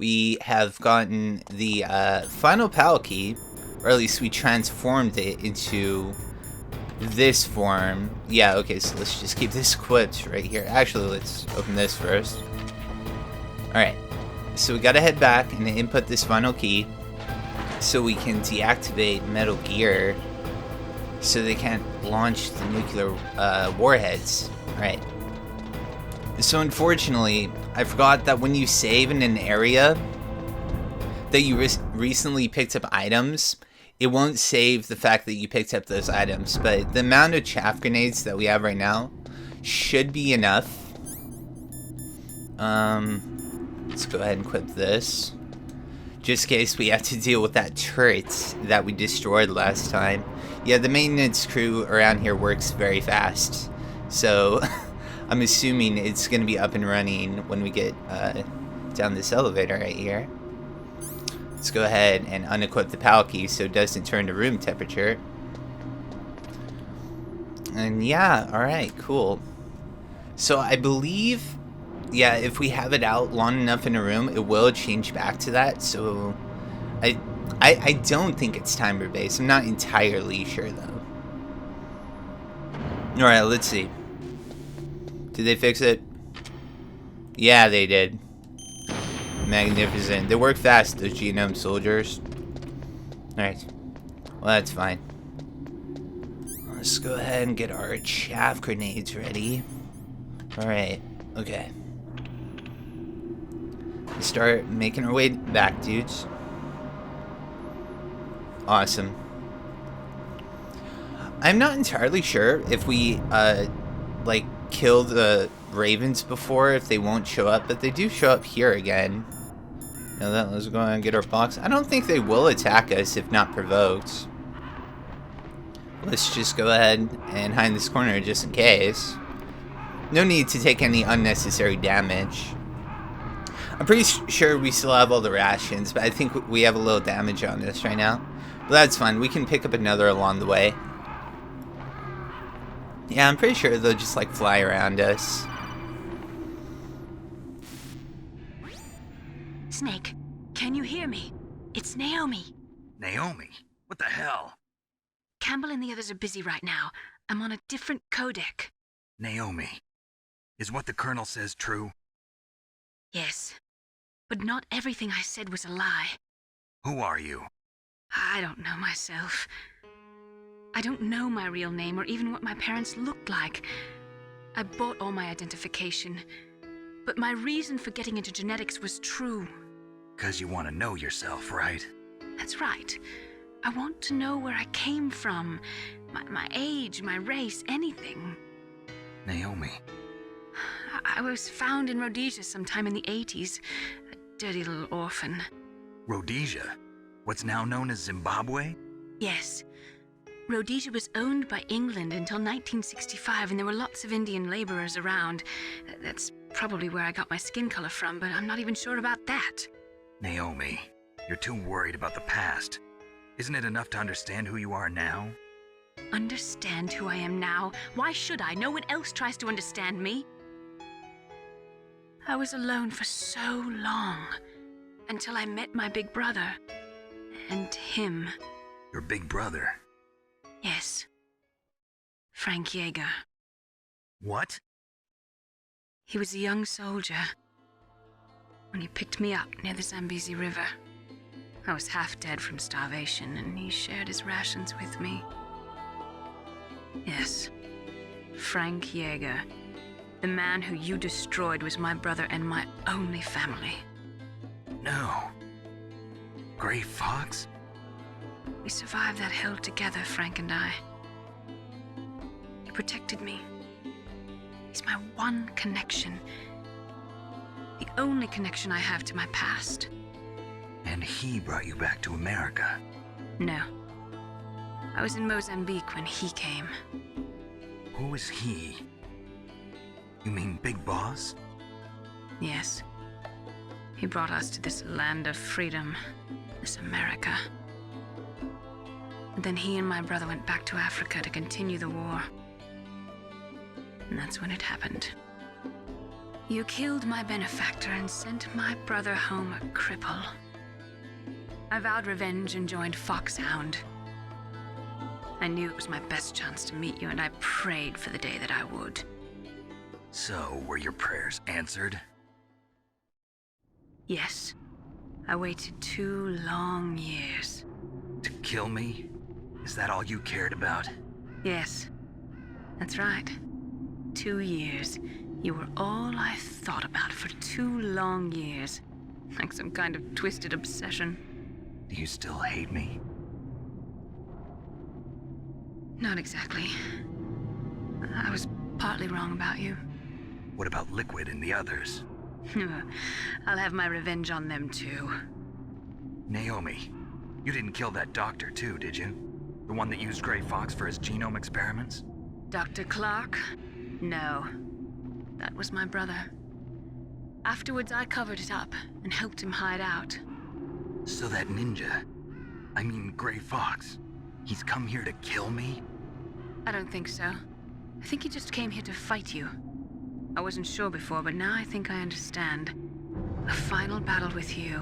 we have gotten the final PAL key, or at least we transformed it into this form. Yeah, okay, so let's just keep this equipped right here. Actually, let's open this first. Alright, so we gotta head back and input this final key so we can deactivate Metal Gear so they can't launch the nuclear warheads. Alright. So unfortunately, I forgot that when you save in an area that you recently picked up items, it won't save the fact that you picked up those items. But the amount of chaff grenades that we have right now should be enough. Let's go ahead and equip this. Just in case we have to deal with that turret that we destroyed last time. Yeah, the maintenance crew around here works very fast. So I'm assuming it's going to be up and running when we get down this elevator right here. Let's go ahead and unequip the PAL key so it doesn't turn to room temperature. And yeah, alright, cool. So I believe, yeah, if we have it out long enough in a room, it will change back to that. So I don't think it's timer based. I'm not entirely sure though. Alright, let's see. Did they fix it? Yeah, they did. Magnificent. They work fast, those genome soldiers. Alright. Well, that's fine. Let's go ahead and get our chaff grenades ready. Alright. Okay. Let's start making our way back, dudes. Awesome. I'm not entirely sure if we, like, kill the ravens before, if they won't show up, but they do show up here again. Now that, let's go ahead and get our box. I don't think they will attack us if not provoked. Let's just go ahead and hide in this corner just in case. No need to take any unnecessary damage. I'm pretty sure we still have all the rations, but I think we have a little damage on this right now. But that's fine. We can pick up another along the way. Yeah, I'm pretty sure they'll just like fly around us. Snake, can you hear me? It's Naomi. Naomi? What the hell? Campbell and the others are busy right now. I'm on a different codec. Naomi, is what the Colonel says true? Yes, but not everything I said was a lie. Who are you? I don't know myself. I don't know my real name or even what my parents looked like. I bought all my identification, but my reason for getting into genetics was true. 'Cause you want to know yourself, right? That's right. I want to know where I came from, my age, my race, anything. Naomi. I was found in Rhodesia sometime in the 80s, a dirty little orphan. Rhodesia? What's now known as Zimbabwe? Yes. Rhodesia was owned by England until 1965, and there were lots of Indian laborers around. That's probably where I got my skin color from, but I'm not even sure about that. Naomi, you're too worried about the past. Isn't it enough to understand who you are now? Understand who I am now? Why should I? No one else tries to understand me. I was alone for so long, until I met my big brother. And him. Your big brother? Yes. Frank Yeager. What? He was a young soldier when he picked me up near the Zambezi River. I was half dead from starvation, and he shared his rations with me. Yes, Frank Yeager. The man who you destroyed was my brother and my only family. No. Gray Fox? We survived that hell together, Frank and I. He protected me. He's my one connection. The only connection I have to my past. And he brought you back to America? No. I was in Mozambique when he came. Who is he? You mean Big Boss? Yes. He brought us to this land of freedom, this America. And then he and my brother went back to Africa to continue the war. And that's when it happened. You killed my benefactor and sent my brother home a cripple. I vowed revenge and joined Foxhound. I knew it was my best chance to meet you, and I prayed for the day that I would. So, were your prayers answered? Yes. I waited 2 long years. To kill me? Is that all you cared about? Yes. That's right. 2 years. You were all I thought about for 2 long years. Like some kind of twisted obsession. Do you still hate me? Not exactly. I was partly wrong about you. What about Liquid and the others? I'll have my revenge on them too. Naomi, you didn't kill that doctor too, did you? The one that used Grey Fox for his genome experiments? Dr. Clark? No. That was my brother. Afterwards, I covered it up and helped him hide out. So that ninja, I mean Grey Fox, he's come here to kill me? I don't think so. I think he just came here to fight you. I wasn't sure before, but now I think I understand. A final battle with you.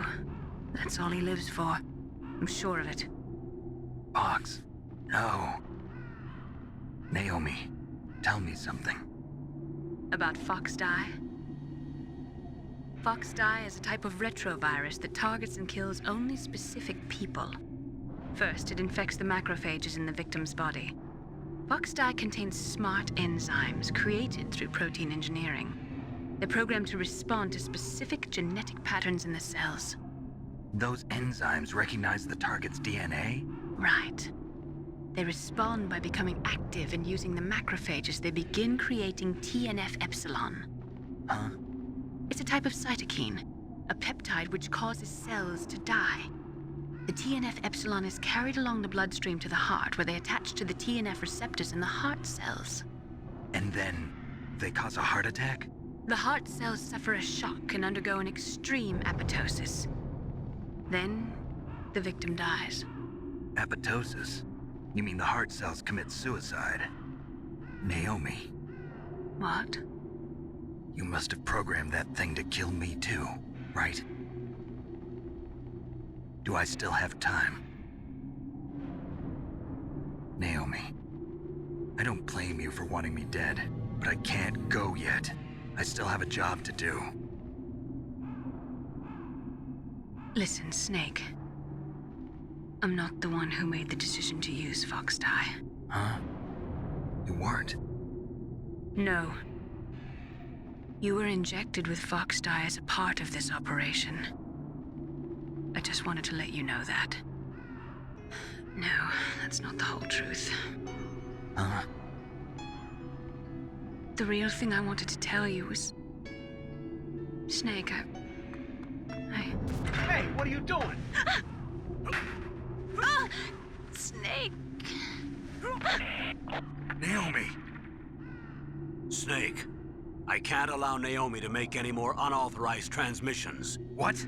That's all he lives for. I'm sure of it. Fox, no. Naomi, tell me something. About Foxdie? Foxdie is a type of retrovirus that targets and kills only specific people. First, it infects the macrophages in the victim's body. Foxdie contains smart enzymes created through protein engineering. They're programmed to respond to specific genetic patterns in the cells. Those enzymes recognize the target's DNA? Right. They respond by becoming active and using the macrophages. They begin creating TNF-epsilon. Huh? It's a type of cytokine, a peptide which causes cells to die. The TNF-epsilon is carried along the bloodstream to the heart, where they attach to the TNF receptors in the heart cells. And then they cause a heart attack? The heart cells suffer a shock and undergo an extreme apoptosis. Then, the victim dies. Apoptosis? You mean the heart cells commit suicide? Naomi, What? you must have programmed that thing to kill me too, right? Do I still have time? Naomi, I don't blame you for wanting me dead, but I can't go yet. I still have a job to do. Listen, Snake. I'm not the one who made the decision to use Foxdie. Huh? You weren't? No. You were injected with Foxdie as a part of this operation. I just wanted to let you know that. No, that's not the whole truth. Huh? The real thing I wanted to tell you was... Snake, Hey, what are you doing? Snake! Naomi! Snake, I can't allow Naomi to make any more unauthorized transmissions. What?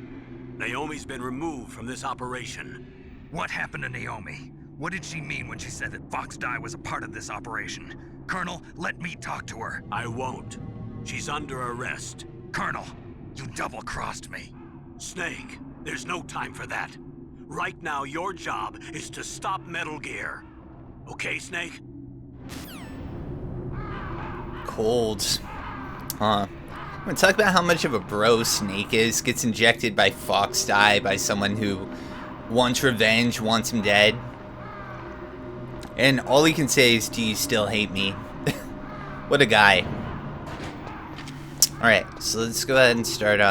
Naomi's been removed from this operation. What happened to Naomi? What did she mean when she said that Foxdie was a part of this operation? Colonel, let me talk to her. I won't. She's under arrest. Colonel, you double-crossed me. Snake, there's no time for that. Right now, your job is to stop Metal Gear. Okay, Snake? Cold. Huh. I'm gonna talk about how much of a bro Snake is. Gets injected by Foxdie by someone who wants revenge, wants him dead. And all he can say is, do you still hate me? What a guy. Alright, so let's go ahead and start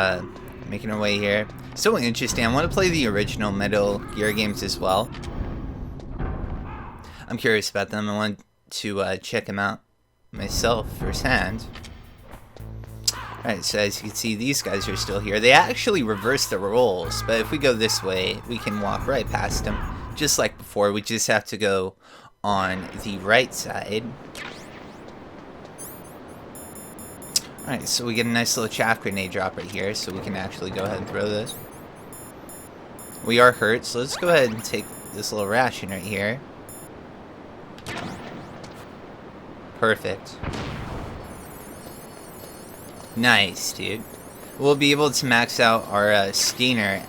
making our way here. So interesting. I want to play the original Metal Gear games as well. I'm curious about them. I want to check them out myself firsthand. Alright, so as you can see, these guys are still here. They actually reversed the roles, but if we go this way, we can walk right past them. Just like before, we just have to go on the right side. Alright, so we get a nice little chaff grenade drop right here, so we can actually go ahead and throw this. We are hurt, so let's go ahead and take this little ration right here. Perfect. Nice, dude. We'll be able to max out our Stinger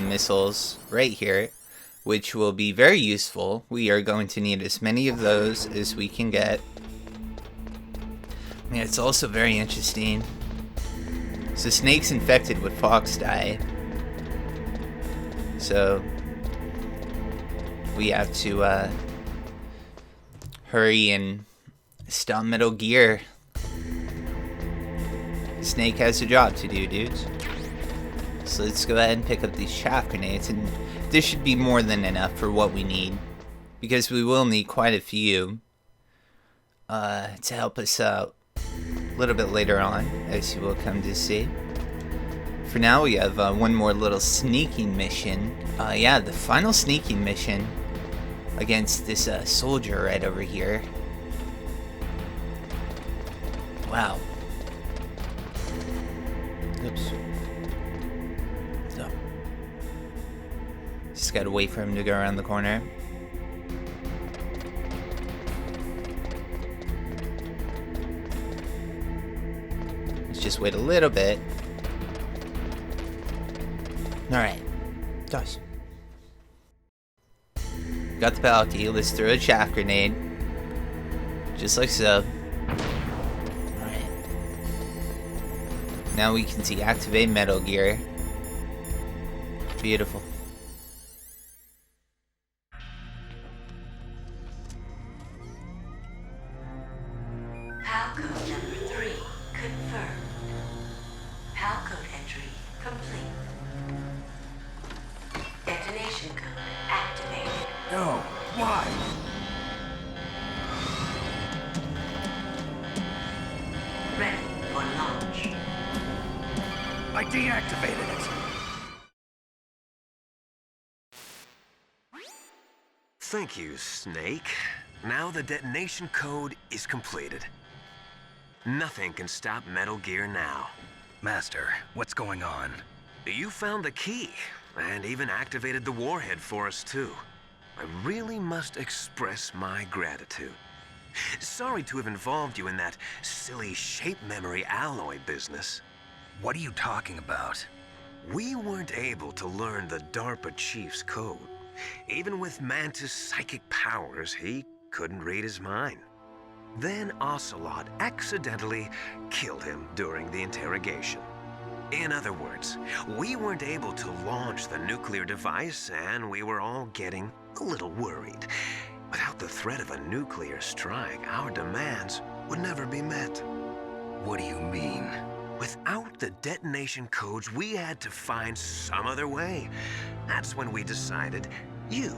missiles right here, which will be very useful. We are going to need as many of those as we can get. Yeah, it's also very interesting. So Snake's infected with Fox dye. So we have to hurry and stop Metal Gear. Snake has a job to do, dudes. So let's go ahead and pick up these chaff grenades, and this should be more than enough for what we need, because we will need quite a few to help us out a little bit later on, as you will come to see. For now, we have one more little sneaking mission. Yeah, the final sneaking mission against this soldier right over here. Wow. Oops. So, just gotta wait for him to go around the corner. Let's just wait a little bit. Alright. Toss. Got the pal key. Let's throw a chaff grenade. Just like so. Now we can deactivate Metal Gear. Beautiful. PAL code number 3 confirmed. PAL code entry complete. Detonation code activated. No, why? Ready for launch. I deactivated it. Thank you, Snake. Now the detonation code is completed. Nothing can stop Metal Gear now. Master, what's going on? You found the key, and even activated the warhead for us, too. I really must express my gratitude. Sorry to have involved you in that silly shape memory alloy business. What are you talking about? We weren't able to learn the DARPA chief's code. Even with Mantis' psychic powers, he couldn't read his mind. Then Ocelot accidentally killed him during the interrogation. In other words, we weren't able to launch the nuclear device, and we were all getting a little worried. Without the threat of a nuclear strike, our demands would never be met. What do you mean? Without the detonation codes, we had to find some other way. That's when we decided you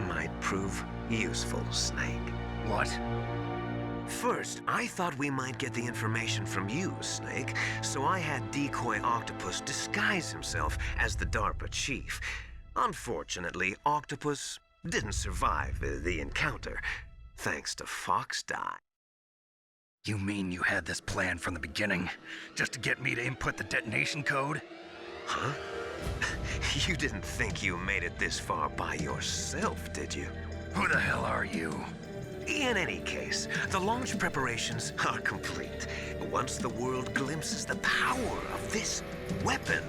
might prove useful, Snake. What? First, I thought we might get the information from you, Snake, so I had Decoy Octopus disguise himself as the DARPA chief. Unfortunately, Octopus didn't survive the encounter, thanks to Fox dye. You mean you had this plan from the beginning, just to get me to input the detonation code? Huh? You didn't think you made it this far by yourself, did you? Who the hell are you? In any case, the launch preparations are complete. Once the world glimpses the power of this weapon,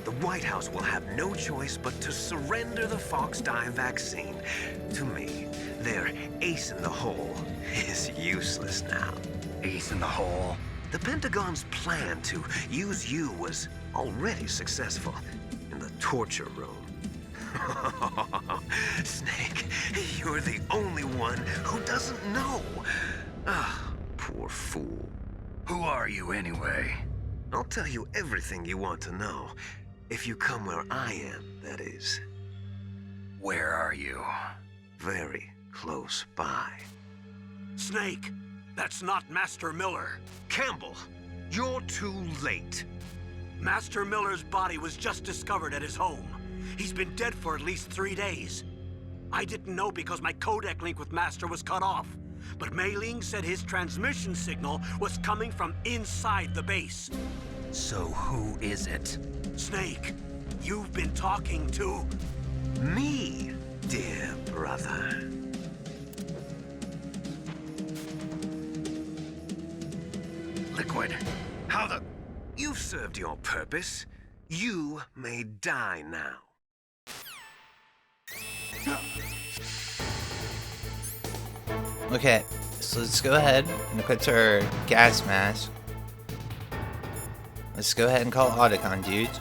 the White House will have no choice but to surrender the Fox dye vaccine to me. Their ace in the hole is useless now. Ace in the hole? The Pentagon's plan to use you was already successful in the torture room. Snake, you're the only one who doesn't know. Ah, poor fool. Who are you anyway? I'll tell you everything you want to know. If you come where I am, that is. Where are you? Very close by. Snake, that's not Master Miller. Campbell, you're too late. Master Miller's body was just discovered at his home. He's been dead for at least 3 days. I didn't know because my codec link with Master was cut off. But Mei Ling said his transmission signal was coming from inside the base. So who is it? Snake, you've been talking to... Me, dear brother. Liquid. How the... served your purpose. You may die now. Okay, so let's go ahead and equip our gas mask. Let's go ahead and call Otacon, dudes.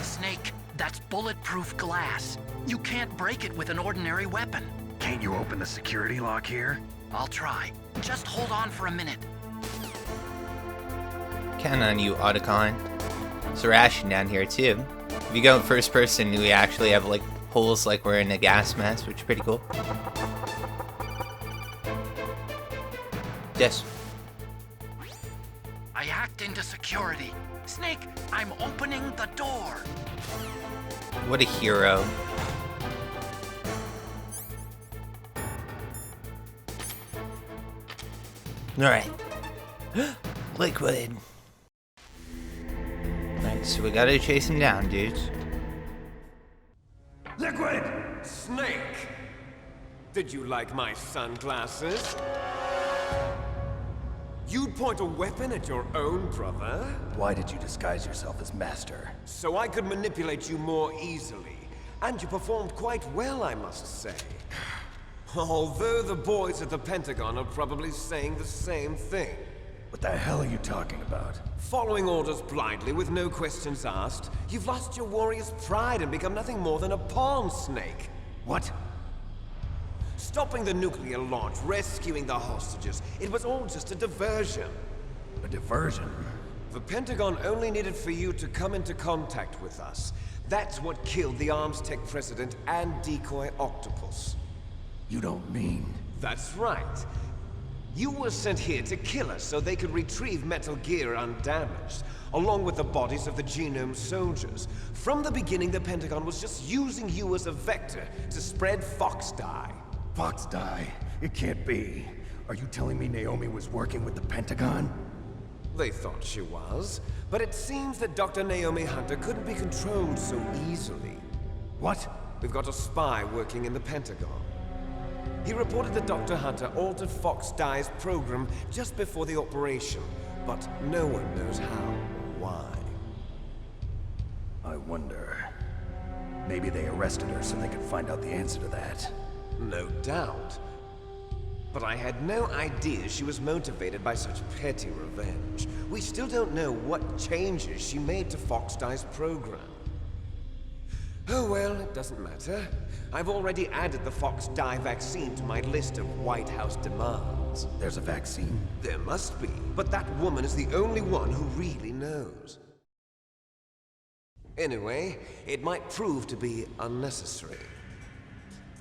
Snake, that's bulletproof glass. You can't break it with an ordinary weapon. Can't you open the security lock here? I'll try. Just hold on for a minute. Counting on you, Otacon. So we're ashing down here too. If you go first person, we actually have like holes like we're in a gas mask, which is pretty cool. Yes. I hacked into security. Snake, I'm opening the door. What a hero. Alright. Liquid. Alright, so we gotta chase him down, dudes. Liquid! Snake! Did you like my sunglasses? You'd point a weapon at your own brother? Why did you disguise yourself as Master? So I could manipulate you more easily. And you performed quite well, I must say. Although the boys at the Pentagon are probably saying the same thing. What the hell are you talking about? Following orders blindly with no questions asked, you've lost your warrior's pride and become nothing more than a pawn, Snake. What? Stopping the nuclear launch, rescuing the hostages, it was all just a diversion. A diversion? The Pentagon only needed for you to come into contact with us. That's what killed the Armstech president and decoy octopus. You don't mean... That's right. You were sent here to kill us so they could retrieve Metal Gear undamaged, along with the bodies of the Genome soldiers. From the beginning, the Pentagon was just using you as a vector to spread Fox dye. Fox die? It can't be. Are you telling me Naomi was working with the Pentagon? They thought she was, but it seems that Dr. Naomi Hunter couldn't be controlled so easily. What? We've got a spy working in the Pentagon. He reported that Dr. Hunter altered Fox Dye's program just before the operation, but no one knows how or why. I wonder... Maybe they arrested her so they could find out the answer to that. No doubt. But I had no idea she was motivated by such petty revenge. We still don't know what changes she made to Fox Dye's program. Oh well, it doesn't matter. I've already added the Fox Dye vaccine to my list of White House demands. There's a vaccine? There must be, but that woman is the only one who really knows. Anyway, it might prove to be unnecessary.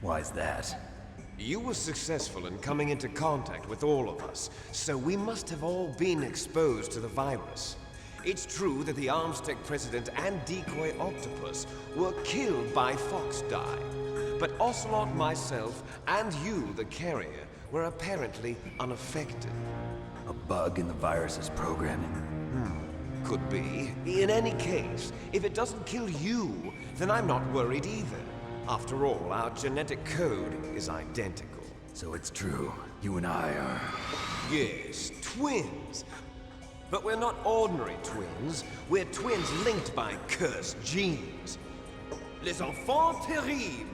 Why's that? You were successful in coming into contact with all of us, so we must have all been exposed to the virus. It's true that the Armstech president and decoy octopus were killed by Fox Dye, but Ocelot, myself, and you, the carrier, were apparently unaffected. A bug in the virus's programming? Could be. In any case, if it doesn't kill you, then I'm not worried either. After all, our genetic code is identical. So it's true. You and I are... Yes, twins. But we're not ordinary twins. We're twins linked by cursed genes. Les enfants terribles.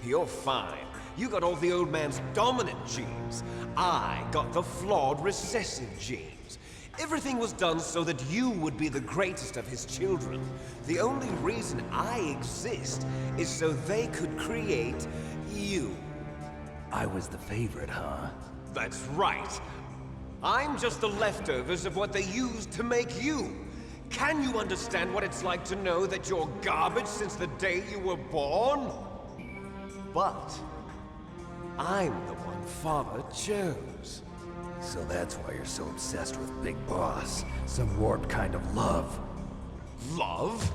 You're fine. You got all the old man's dominant genes. I got the flawed recessive genes. Everything was done so that you would be the greatest of his children. The only reason I exist is so they could create you. I was the favorite, huh? That's right. I'm just the leftovers of what they used to make you. Can you understand what it's like to know that you're garbage since the day you were born? But I'm the one Father chose. So that's why you're so obsessed with Big Boss. Some warped kind of love. Love?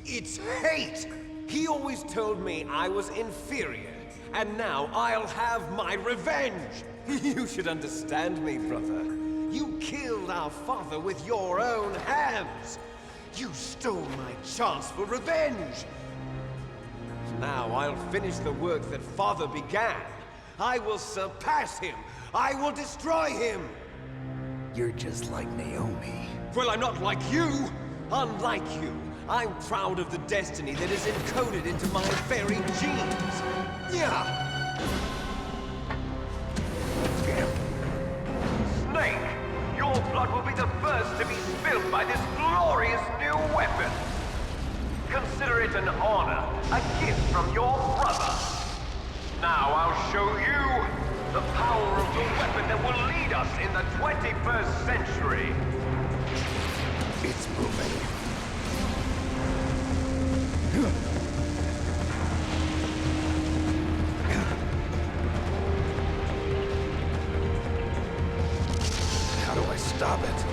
It's hate! He always told me I was inferior, and now I'll have my revenge! You should understand me, brother. You killed our father with your own hands! You stole my chance for revenge! Now I'll finish the work that Father began. I will surpass him! I will destroy him! You're just like Naomi. Well, I'm not like you! Unlike you, I'm proud of the destiny that is encoded into my very genes. Yeah! Snake, your blood will be the first to be spilled by this glorious new weapon. Consider it an honor, a gift from your brother. Now I'll show you the power of the weapon that will lead us in the 21st century. It's moving. How do I stop it?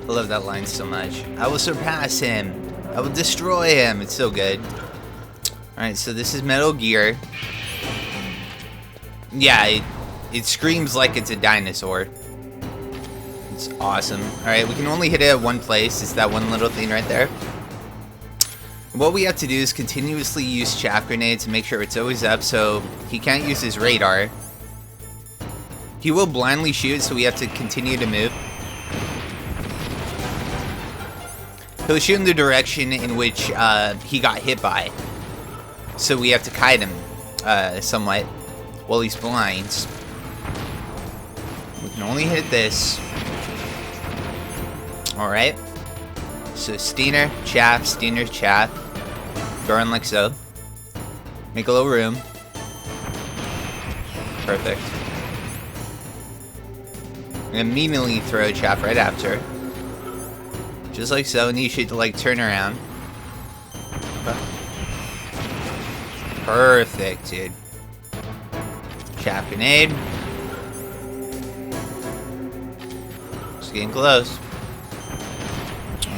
I love that line so much. I will surpass him. I will destroy him. It's so good. Alright, so this is Metal Gear. Yeah, it screams like it's a dinosaur. It's awesome. Alright, we can only hit it at one place. It's that one little thing right there. What we have to do is continuously use chaff grenades to make sure it's always up so he can't use his radar. He will blindly shoot, so we have to continue to move. He'll shoot in the direction in which he got hit by. So we have to kite him somewhat while he's blind. We can only hit this. Alright. So Steiner, chaff, Steiner, chaff. Going like so. Make a little room. Perfect. And immediately throw chaff right after. Just like so, and you should like turn around. Perfect, dude. Chaff grenade. Just getting close.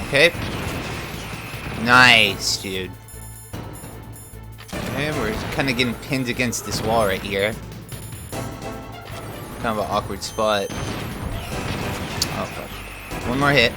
Okay. Nice, dude. Okay, we're kind of getting pinned against this wall right here. Kind of an awkward spot. Oh, fuck. One more hit.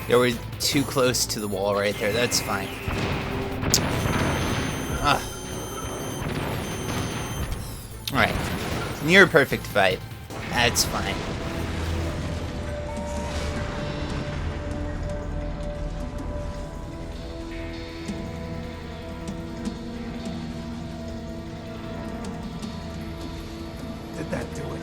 Yeah, we're too close to the wall right there. That's fine. Alright. Near perfect fight. That's fine. Did that do it?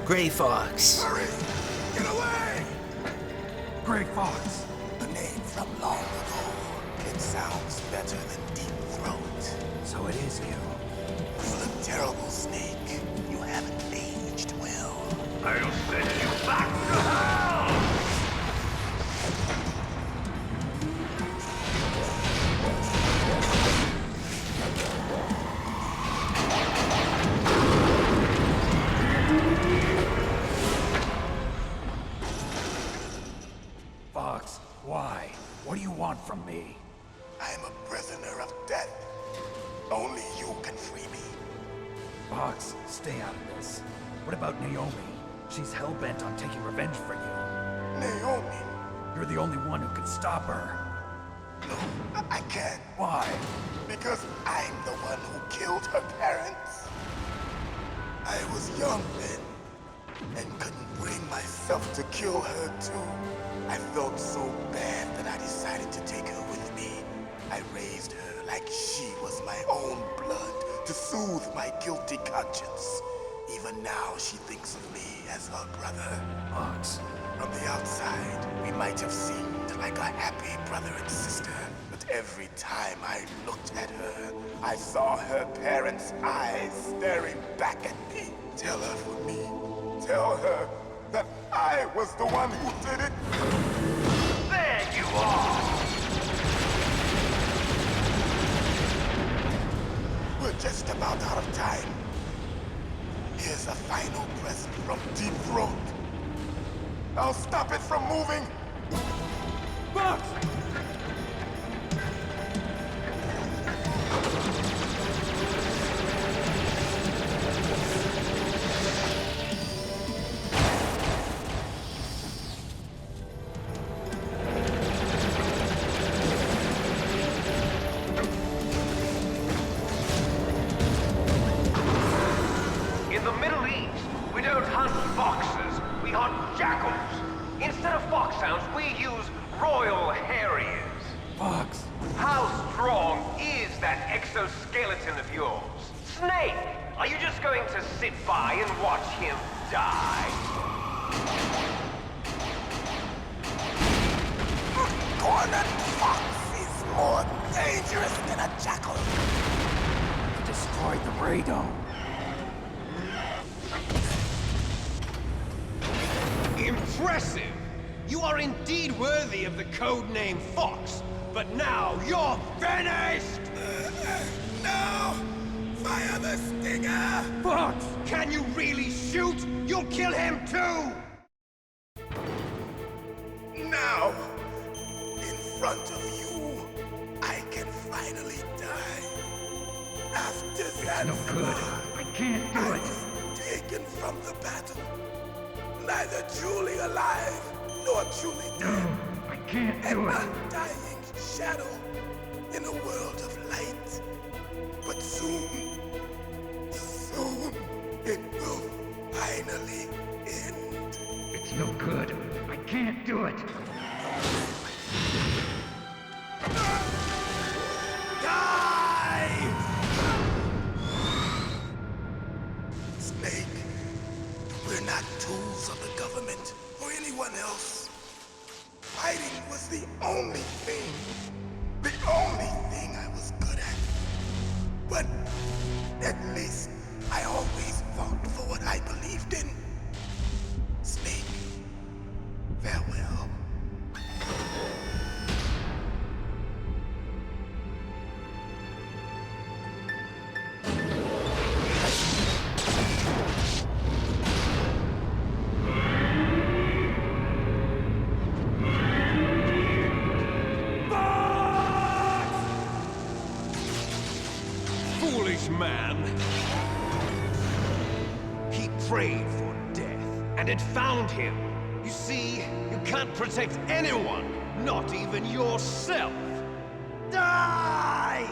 Gray Fox. Hurry! Get away! Gray Fox. A name from long ago. It sounds better than Deep Throat. So it is you. You look terrible, Snake. You haven't aged well. I'll send you back to hell! Fox, why? What do you want from me? I am a prisoner of death. Only you can free me. Fox, stay out of this. What about Naomi? She's hell-bent on taking revenge for you. Naomi? You're the only one who can stop her. No, I can't. Why? Because I'm the one who killed her parents. I was young then, and couldn't bring myself to kill her too. I felt so bad that I decided to take her with me. I raised her like she was my own blood to soothe my guilty conscience. Even now, she thinks of me as her brother. Fox. From the outside, we might have seemed like a happy brother and sister. But every time I looked at her, I saw her parents' eyes staring back at me. Tell her for me. Tell her that I was the one who did it. There you are! We're just about out of time. Here's a final present from Deep Throat. I'll stop it from moving. Fox! In the Middle East, we don't hunt foxes, we hunt jackals. Instead of foxhounds, we use royal harriers. Fox! How strong is that exoskeleton of yours? Snake, are you just going to sit by and watch him die? Cornered fox is more dangerous than a jackal. Destroyed the radome. Impressive! You are indeed worthy of the codename Fox, but now you're finished! No! Fire the stinger! Fox! Can you really shoot? You'll kill him too! Now, in front of you, I can finally die. After that, No good. I can't do I it. was taken from the battle. Neither truly alive, nor truly dead. I can't An do it. undying shadow in a world of light. But soon, soon, it will finally end. It's no good. I can't do it. Die! Snake, we're not tools of the government or anyone else. Fighting was the only thing I was good at. But at least I always fought for what I believed in. Snake, farewell. Foolish man! He prayed for death, and it found him. You see, you can't protect anyone, not even yourself. Die!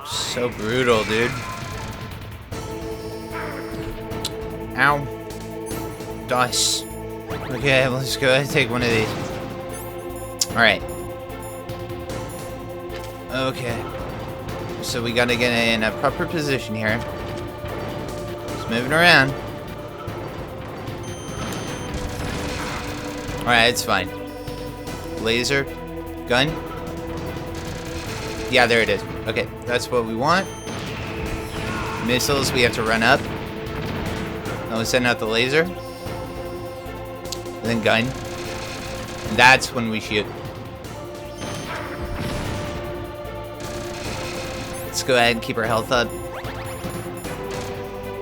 So brutal, dude. Ow. Dice. Okay, let's go ahead and take one of these. Alright. Okay. So we gotta get in a proper position here. Just moving around. Alright, it's fine. Laser. Gun. Yeah, there it is. Okay, that's what we want. Missiles, we have to run up. Now we send out the laser. Then gun. And that's when we shoot. Let's go ahead and keep our health up.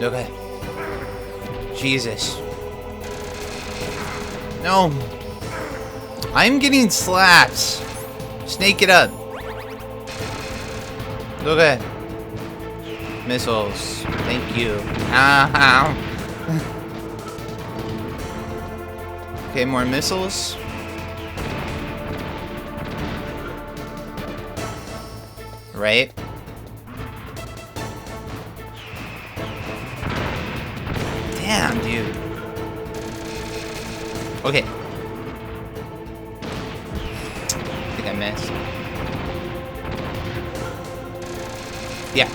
Okay. Jesus. No. I'm getting slaps. Snake it up. Okay. Missiles. Thank you. Ow. Okay, more missiles. Right. Damn, dude. Okay. I think I missed. Yeah.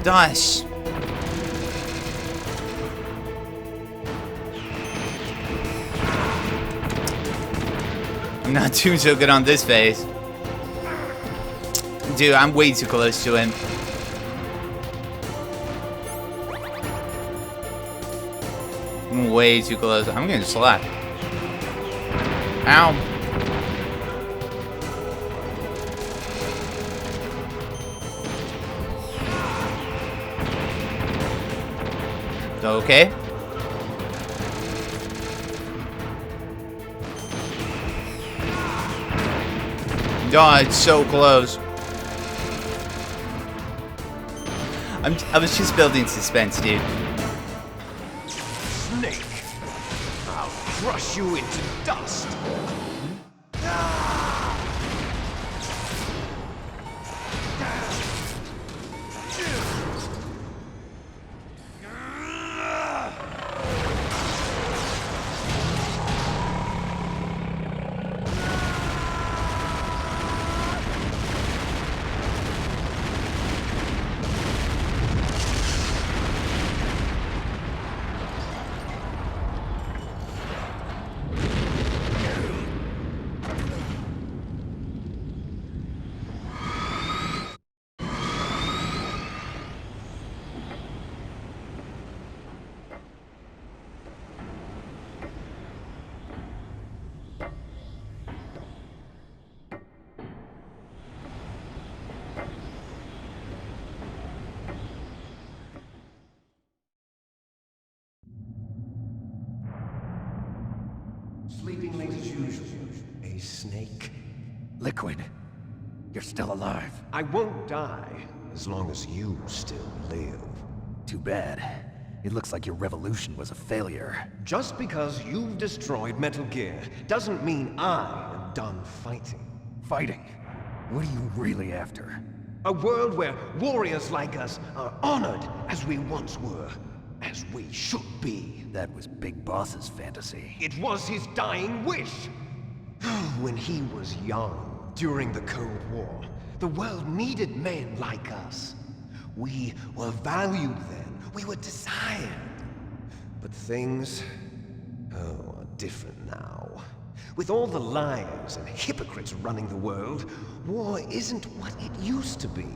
Gosh. I'm not doing so good on this phase. Dude, I'm way too close to him. I'm way too close. I'm gonna slap. Ow. Okay. Oh, it's so close. I was just building suspense, dude. Snake! I'll crush you into dust! Sleeping late as usual. A snake. Liquid, you're still alive. I won't die as long as you still live. Too bad. It looks like your revolution was a failure. Just because you've destroyed Metal Gear doesn't mean I am done fighting. Fighting? What are you really after? A world where warriors like us are honored as we once were, as we should be. That was Big Boss's fantasy. It was his dying wish. When he was young, during the Cold War, the world needed men like us. We were valued then. We were desired. But things, are different now. With all the liars and hypocrites running the world, war isn't what it used to be.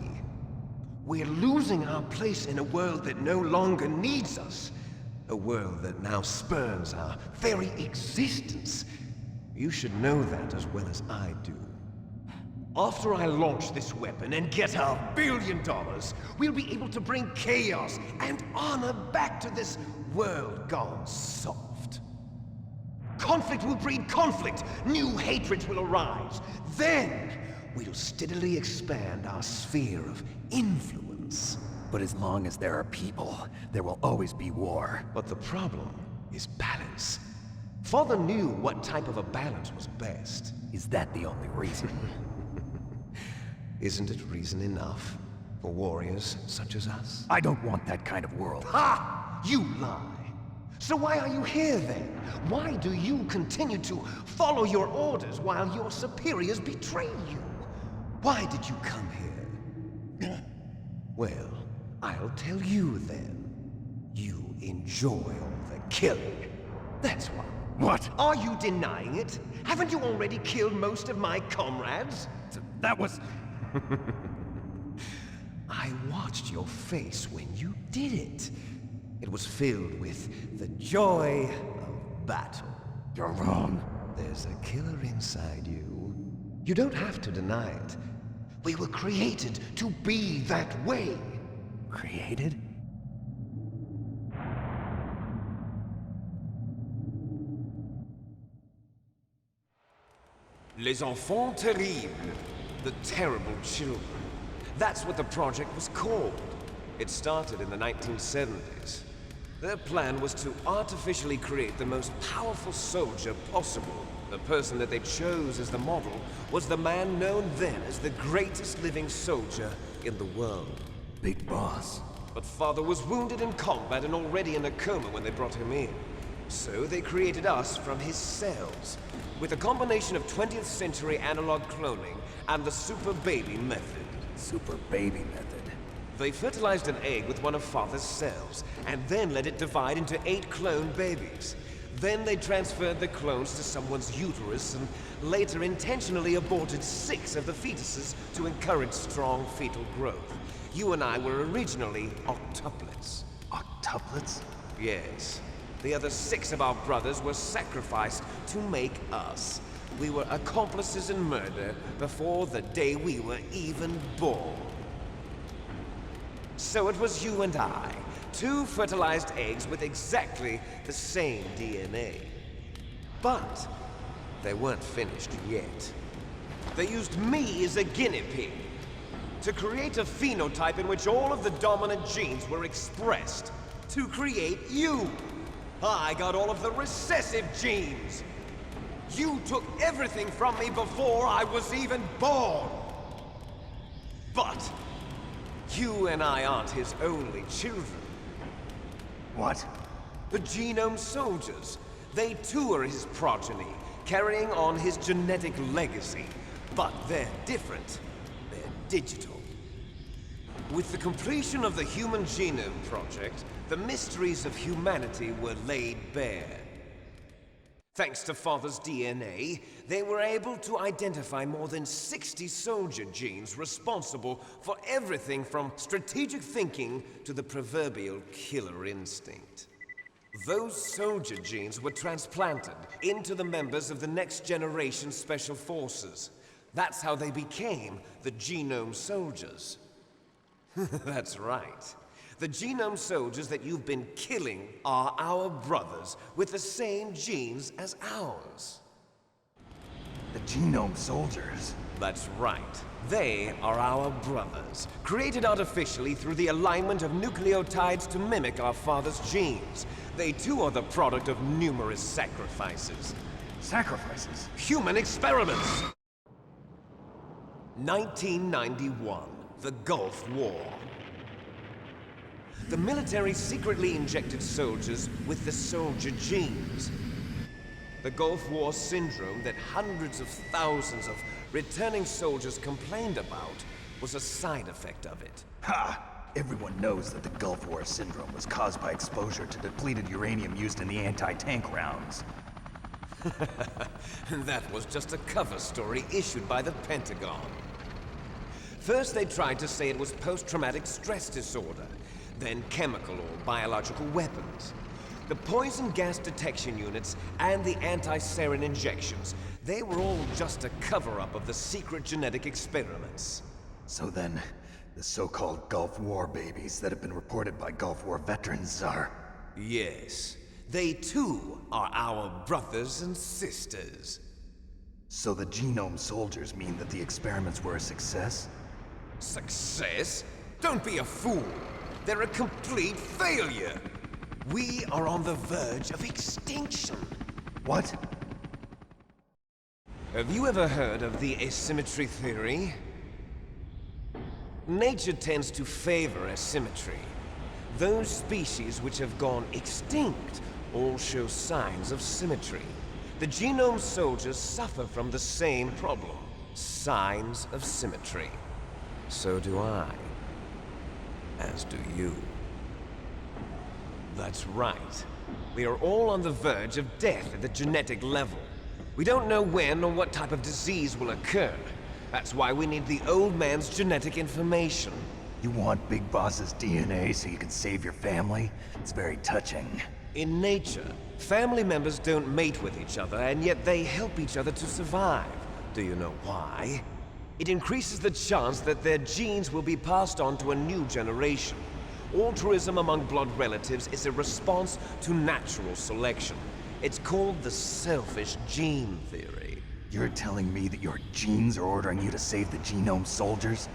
We're losing our place in a world that no longer needs us. A world that now spurns our very existence. You should know that as well as I do. After I launch this weapon and get our $1 billion, we'll be able to bring chaos and honor back to this world gone soft. Conflict will breed conflict. New hatreds will arise. Then, we'll steadily expand our sphere of influence. But as long as there are people, there will always be war. But the problem is balance. Father knew what type of a balance was best. Is that the only reason? Isn't it reason enough for warriors such as us? I don't want that kind of world. Ha! You lie! So why are you here then? Why do you continue to follow your orders while your superiors betray you? Why did you come here? Well, I'll tell you then. You enjoy all the killing. That's why. What? Are you denying it? Haven't you already killed most of my comrades? That was... I watched your face when you did it. It was filled with the joy of battle. You're wrong. There's a killer inside you. You don't have to deny it. We were created to be that way. Created? Les enfants terribles. The terrible children. That's what the project was called. It started in the 1970s. Their plan was to artificially create the most powerful soldier possible, The person that they chose as the model was the man known then as the greatest living soldier in the world. Big Boss. But Father was wounded in combat and already in a coma when they brought him in. So they created us from his cells, with a combination of 20th century analog cloning and the super baby method. Super baby method. They fertilized an egg with one of Father's cells, and then let it divide into 8 clone babies. Then they transferred the clones to someone's uterus and later intentionally aborted 6 of the fetuses to encourage strong fetal growth. You and I were originally octuplets. Octuplets? Yes. The other 6 of our brothers were sacrificed to make us. We were accomplices in murder before the day we were even born. So it was you and I, 2 fertilized eggs with exactly the same DNA. But they weren't finished yet. They used me as a guinea pig to create a phenotype in which all of the dominant genes were expressed to create you. I got all of the recessive genes. You took everything from me before I was even born. But you and I aren't his only children. What? The Genome Soldiers. They too are his progeny, carrying on his genetic legacy. But they're different. They're digital. With the completion of the Human Genome Project, the mysteries of humanity were laid bare. Thanks to Father's DNA, they were able to identify more than 60 soldier genes responsible for everything from strategic thinking to the proverbial killer instinct. Those soldier genes were transplanted into the members of the next generation Special Forces. That's how they became the Genome Soldiers. That's right. The Genome Soldiers that you've been killing are our brothers with the same genes as ours. The Genome Soldiers? That's right. They are our brothers, created artificially through the alignment of nucleotides to mimic our father's genes. They too are the product of numerous sacrifices. Sacrifices? Human experiments! 1991, the Gulf War. The military secretly injected soldiers with the soldier genes. The Gulf War syndrome that hundreds of thousands of returning soldiers complained about was a side effect of it. Ha! Everyone knows that the Gulf War syndrome was caused by exposure to depleted uranium used in the anti-tank rounds. That was just a cover story issued by the Pentagon. First they tried to say it was post-traumatic stress disorder, then chemical or biological weapons. The poison gas detection units and the anti-sarin injections, they were all just a cover-up of the secret genetic experiments. So then, the so-called Gulf War babies that have been reported by Gulf War veterans are... Yes. They too are our brothers and sisters. So the Genome Soldiers mean that the experiments were a success? Success? Don't be a fool! They're a complete failure! We are on the verge of extinction. What? Have you ever heard of the asymmetry theory? Nature tends to favor asymmetry. Those species which have gone extinct all show signs of symmetry. The Genome Soldiers suffer from the same problem. Signs of symmetry. So do I. As do you. That's right. We are all on the verge of death at the genetic level. We don't know when or what type of disease will occur. That's why we need the old man's genetic information. You want Big Boss's DNA so you can save your family? It's very touching. In nature, family members don't mate with each other, and yet they help each other to survive. Do you know why? It increases the chance that their genes will be passed on to a new generation. Altruism among blood relatives is a response to natural selection. It's called the selfish gene theory. You're telling me that your genes are ordering you to save the Genome Soldiers?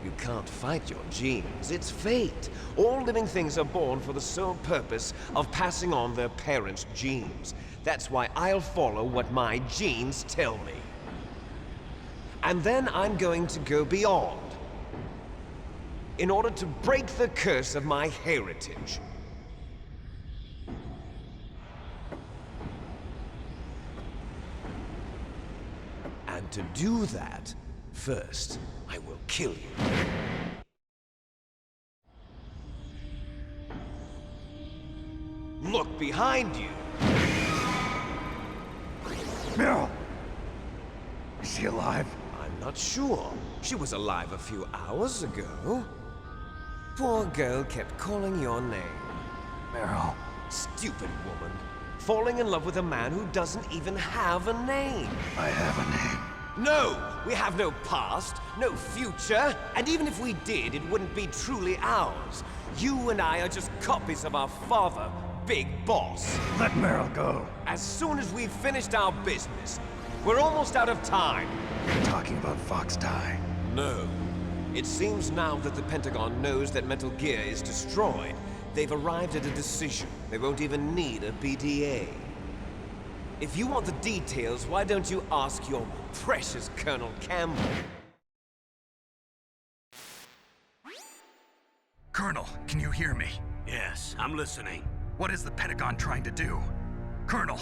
You can't fight your genes. It's fate. All living things are born for the sole purpose of passing on their parents' genes. That's why I'll follow what my genes tell me. And then I'm going to go beyond. In order to break the curse of my heritage. And to do that, first, I will kill you. Look behind you! Meryl! Is she alive? I'm not sure. She was alive a few hours ago. Poor girl kept calling your name. Meryl. Stupid woman. Falling in love with a man who doesn't even have a name. I have a name. No! We have no past, no future, and even if we did, it wouldn't be truly ours. You and I are just copies of our father, Big Boss. Let Meryl go. As soon as we've finished our business, we're almost out of time. You're talking about Fox Die. No. It seems now that the Pentagon knows that Metal Gear is destroyed. They've arrived at a decision. They won't even need a BDA. If you want the details, why don't you ask your precious Colonel Campbell? Colonel, can you hear me? Yes, I'm listening. What is the Pentagon trying to do? Colonel,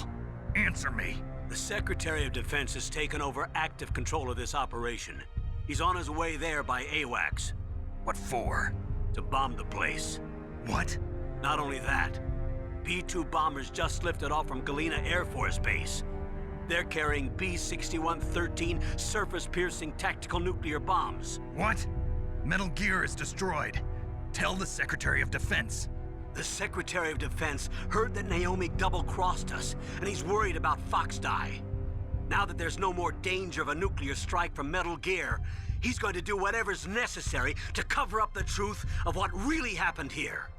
answer me. The Secretary of Defense has taken over active control of this operation. He's on his way there by AWACS. What for? To bomb the place. What? Not only that, B-2 bombers just lifted off from Galena Air Force Base. They're carrying B-6113 surface-piercing tactical nuclear bombs. What? Metal Gear is destroyed. Tell the Secretary of Defense. The Secretary of Defense heard that Naomi double-crossed us, and he's worried about Fox Die. Now that there's no more danger of a nuclear strike from Metal Gear, he's going to do whatever's necessary to cover up the truth of what really happened here.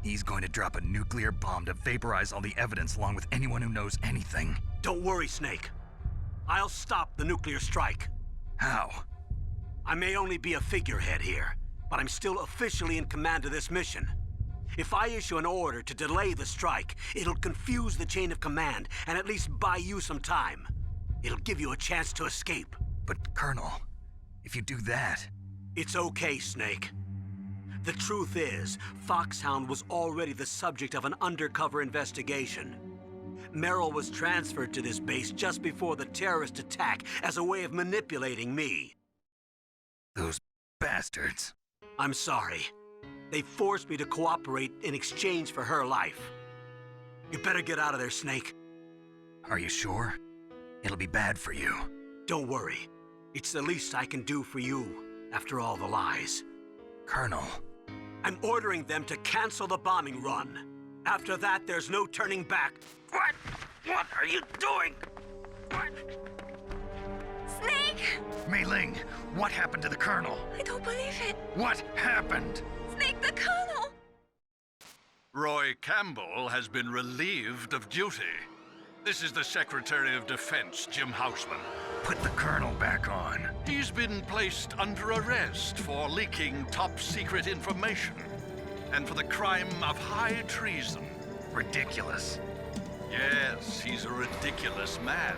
He's going to drop a nuclear bomb to vaporize all the evidence along with anyone who knows anything. Don't worry, Snake. I'll stop the nuclear strike. How? I may only be a figurehead here, but I'm still officially in command of this mission. If I issue an order to delay the strike, it'll confuse the chain of command and at least buy you some time. It'll give you a chance to escape. But, Colonel, if you do that... It's okay, Snake. The truth is, Foxhound was already the subject of an undercover investigation. Meryl was transferred to this base just before the terrorist attack as a way of manipulating me. Those bastards. I'm sorry. They forced me to cooperate in exchange for her life. You better get out of there, Snake. Are you sure? It'll be bad for you. Don't worry. It's the least I can do for you, after all the lies. Colonel. I'm ordering them to cancel the bombing run. After that, there's no turning back. What? What are you doing? What? Snake! Mei Ling, what happened to the Colonel? I don't believe it. What happened? Snake, the Colonel! Roy Campbell has been relieved of duty. This is the Secretary of Defense, Jim Houseman. Put the Colonel back on. He's been placed under arrest for leaking top-secret information and for the crime of high treason. Ridiculous. Yes, he's a ridiculous man.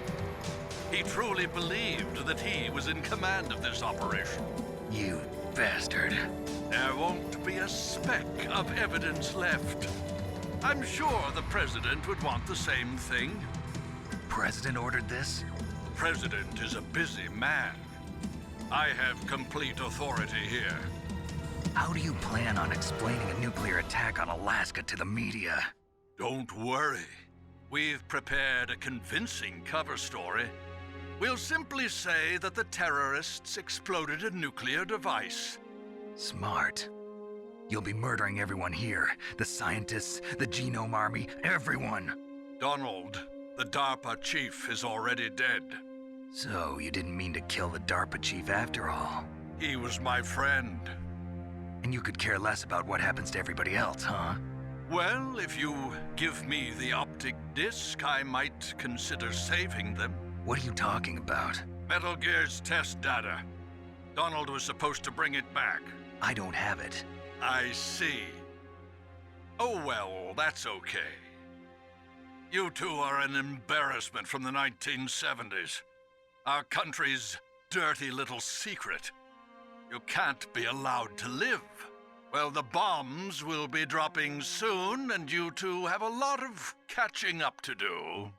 He truly believed that he was in command of this operation. You bastard. There won't be a speck of evidence left. I'm sure the President would want the same thing. President ordered this? The President is a busy man. I have complete authority here. How do you plan on explaining a nuclear attack on Alaska to the media? Don't worry. We've prepared a convincing cover story. We'll simply say that the terrorists exploded a nuclear device. Smart. You'll be murdering everyone here. The scientists, the Genome Army, everyone. Donald, the DARPA chief, is already dead. So, you didn't mean to kill the DARPA chief after all. He was my friend. And you could care less about what happens to everybody else, huh? Well, if you give me the optic disc, I might consider saving them. What are you talking about? Metal Gear's test data. Donald was supposed to bring it back. I don't have it. I see. Oh well, that's okay. You two are an embarrassment from the 1970s. Our country's dirty little secret. You can't be allowed to live. Well, the bombs will be dropping soon, and you two have a lot of catching up to do.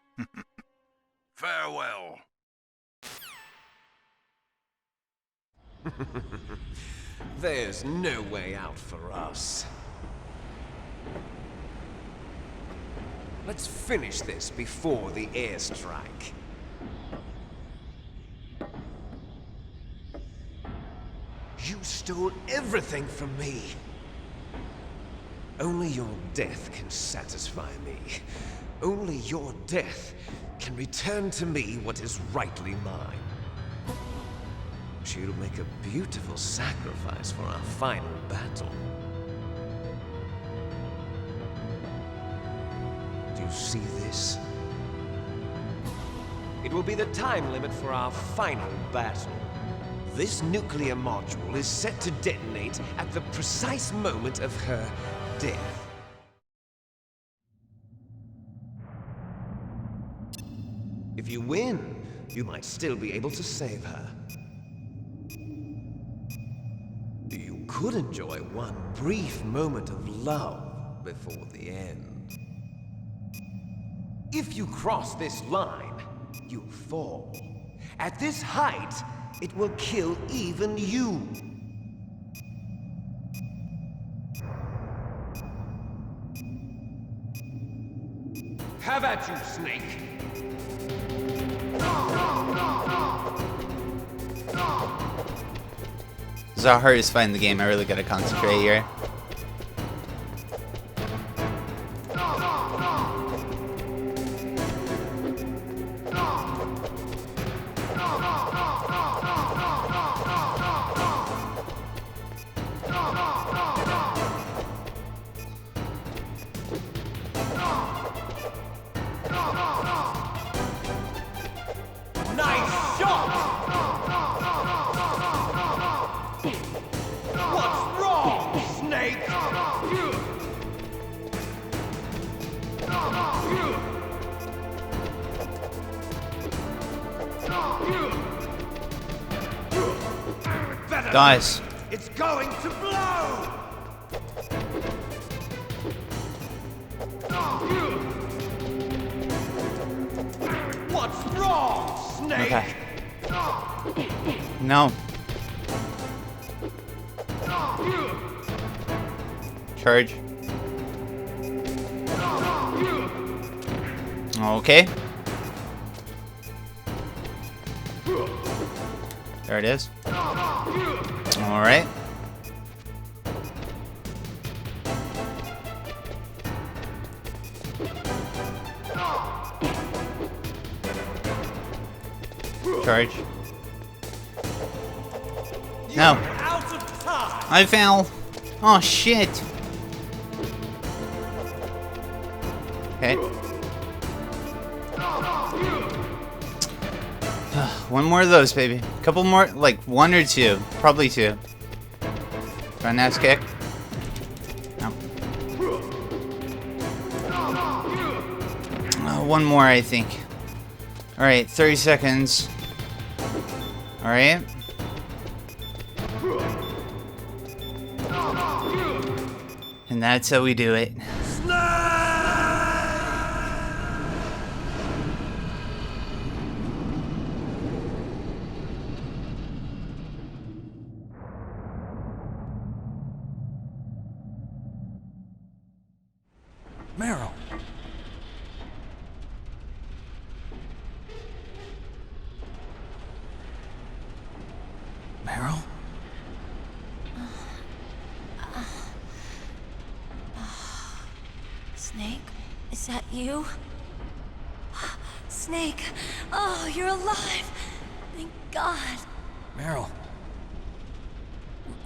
Farewell. There's no way out for us. Let's finish this before the airstrike. You stole everything from me. Only your death can satisfy me. Only your death can return to me what is rightly mine. She'll make a beautiful sacrifice for our final battle. Do you see this? It will be the time limit for our final battle. This nuclear module is set to detonate at the precise moment of her death. If you win, you might still be able to save her. You could enjoy one brief moment of love before the end. If you cross this line, you fall. At this height, it will kill even you. Have at you, Snake. This is our hardest fight in the game. I really gotta concentrate here. Nice shot! What's wrong, Snake? Guys. It's going to blow! What's wrong, Snake? Okay. No. Charge. Okay. There it is. All right. Charge. No. I fell. Oh shit. Okay. One more of those, baby. A couple more, like one or two. Probably two. Front ass kick. No. One more, I think. Alright, 30 seconds. Alright. And that's how we do it. Meryl. Meryl? Snake, is that you? Snake, oh, you're alive. Thank God. Meryl.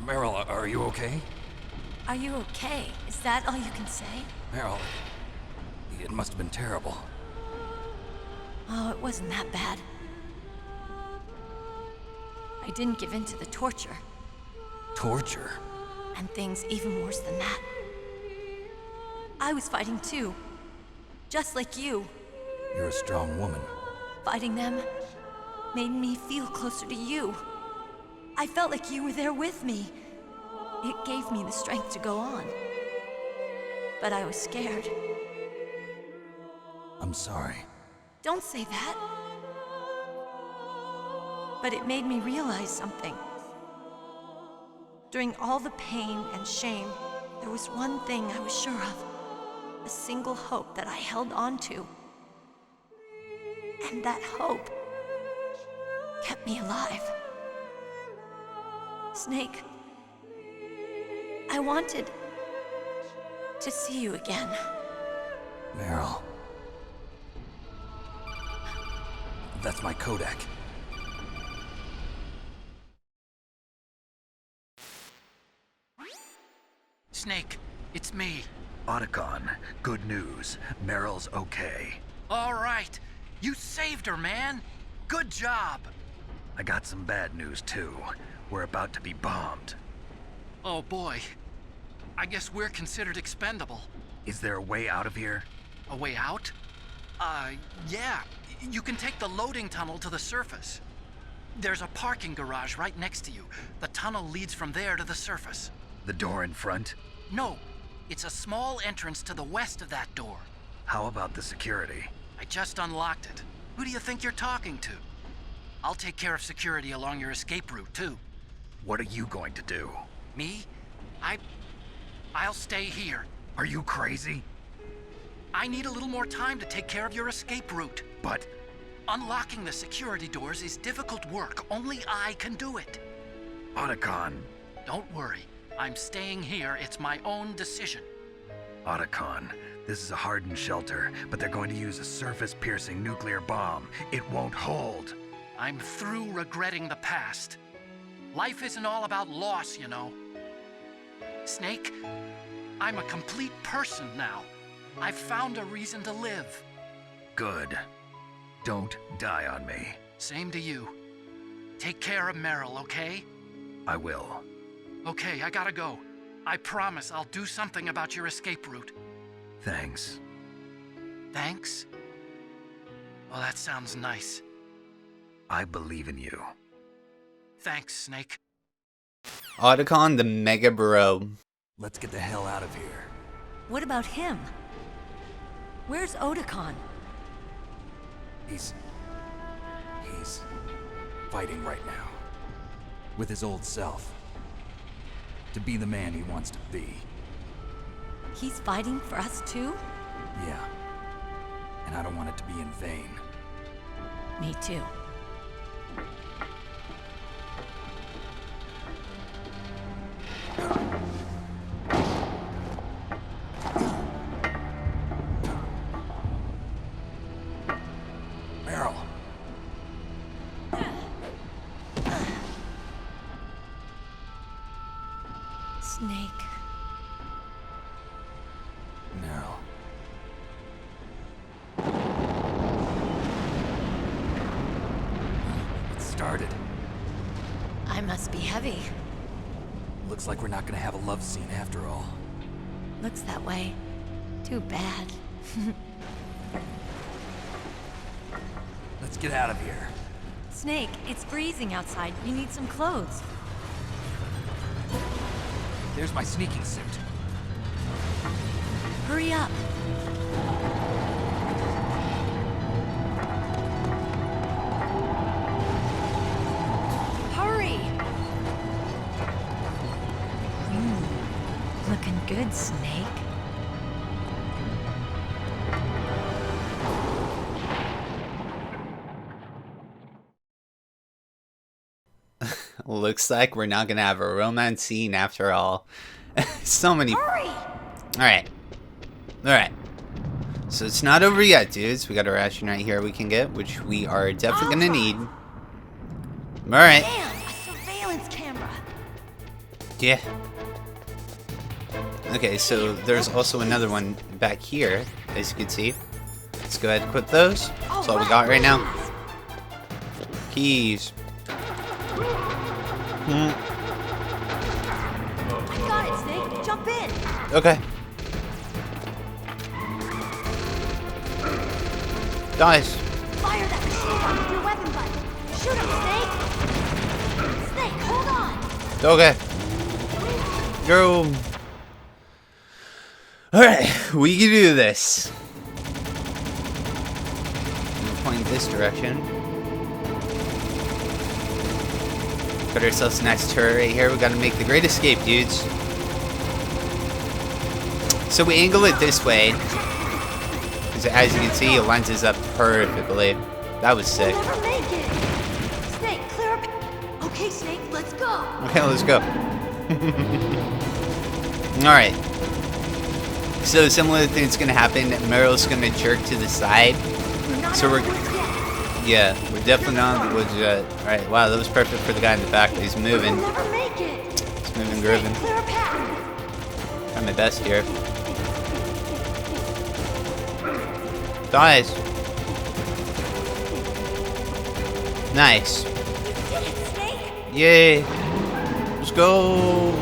Meryl, are you okay? Are you okay? Is that all you can say? Meryl, it must have been terrible. Oh, it wasn't that bad. I didn't give in to the torture. Torture? And things even worse than that. I was fighting too. Just like you. You're a strong woman. Fighting them made me feel closer to you. I felt like you were there with me. It gave me the strength to go on. But I was scared. I'm sorry. Don't say that. But it made me realize something. During all the pain and shame, there was one thing I was sure of. A single hope that I held on to. And that hope kept me alive. Snake, I wanted to see you again. Meryl. That's my Kodak. Snake, it's me. Otacon, good news. Meryl's okay. All right. You saved her, man. Good job. I got some bad news, too. We're about to be bombed. Oh, boy. I guess we're considered expendable. Is there a way out of here? A way out? Yeah. You can take the loading tunnel to the surface. There's a parking garage right next to you. The tunnel leads from there to the surface. The door in front? No. It's a small entrance to the west of that door. How about the security? I just unlocked it. Who do you think you're talking to? I'll take care of security along your escape route, too. What are you going to do? Me? I'll stay here. Are you crazy? I need a little more time to take care of your escape route. But... unlocking the security doors is difficult work. Only I can do it. Otacon. Don't worry. I'm staying here. It's my own decision. Otacon, this is a hardened shelter, but they're going to use a surface-piercing nuclear bomb. It won't hold. I'm through regretting the past. Life isn't all about loss, you know. Snake, I'm a complete person now. I've found a reason to live. Good. Don't die on me. Same to you. Take care of Meryl, okay? I will. Okay, I gotta go. I promise I'll do something about your escape route. Thanks. Thanks? Well, that sounds nice. I believe in you. Thanks, Snake. Otacon the Mega Bro. Let's get the hell out of here. What about him? Where's Otacon? He's fighting right now. With his old self. To be the man he wants to be. He's fighting for us too? Yeah. And I don't want it to be in vain. Me too. Meryl. Snake. Meryl. It started. I must be heavy. Looks like we're not gonna have a love scene after all. Looks that way. Too bad. Let's get out of here. Snake, it's freezing outside. You need some clothes. There's my sneaking suit. Hurry up. Hurry! Looking good, Snake. Looks like we're not gonna have a romance scene after all. So many. Hurry! Alright. Alright. So it's not over yet, dudes. We got a ration right here we can get, which we are definitely gonna need. Alright. Damn, a surveillance camera. Yeah. Okay, so there's also another one back here, as you can see. Let's go ahead and equip those. That's all we got right now. Keys. I got it, Snake. Jump in. Okay. Guys. Fire that machine gun with your weapon button. Shoot him, Snake! Snake, hold on! Okay. Go. Alright, we can do this. I'm gonna point this direction. Put ourselves next to her right here. We gotta make the great escape, dudes. So we angle it this way. Because as you can see, it lines us up perfectly. That was sick. We'll never make it. Snake, clear up. Okay, Snake, let's go. Okay, let's go. Alright. So similar thing's gonna happen. Meryl's gonna jerk to the side. So we're we're definitely not on the woods yet. Alright, wow, that was perfect for the guy in the back. He's moving. We'll never make it. He's moving, grooving. Clear a path. Try my best here. Guys. Nice. You did it, Snake. Yay. Let's go.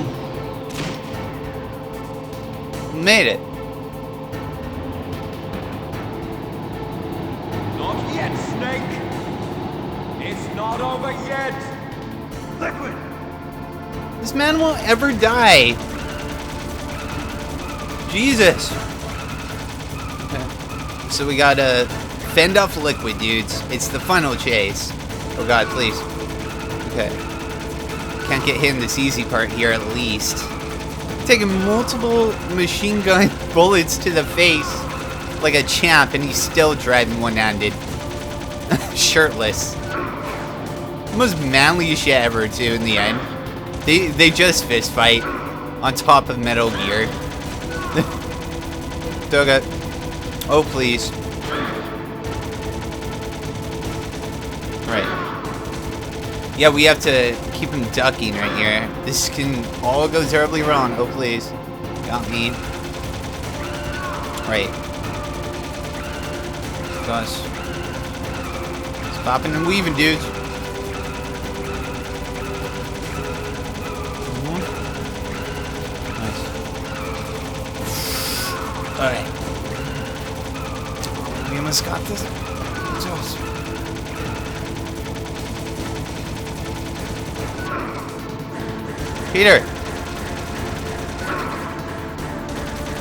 Made it. Not yet, Snake. It's not over yet. Liquid. This man won't ever die. Jesus. Okay. So we gotta fend off Liquid, dudes. It's the final chase. Oh god, please. Okay. Can't get hit in this easy part here at least. Taking multiple machine gun bullets to the face like a champ, and he's still driving one-handed. Shirtless. Most manly shit ever, too, in the end. They just fist fight on top of Metal Gear. Doga. Oh, please. Right. Yeah, we have to keep him ducking right here. This can all go terribly wrong. Oh, please. Got me. Right. Gosh. It's popping and weaving, dudes. Nice. Alright. We almost got this. Just. Peter!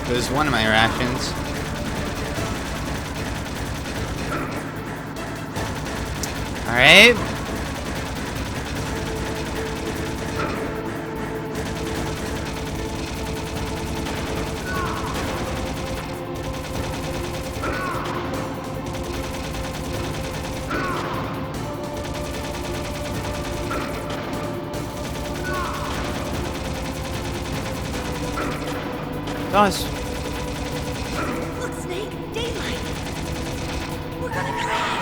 There's one of my rations. Alright. Guys. Look, Snake, daylight. We're gonna crash.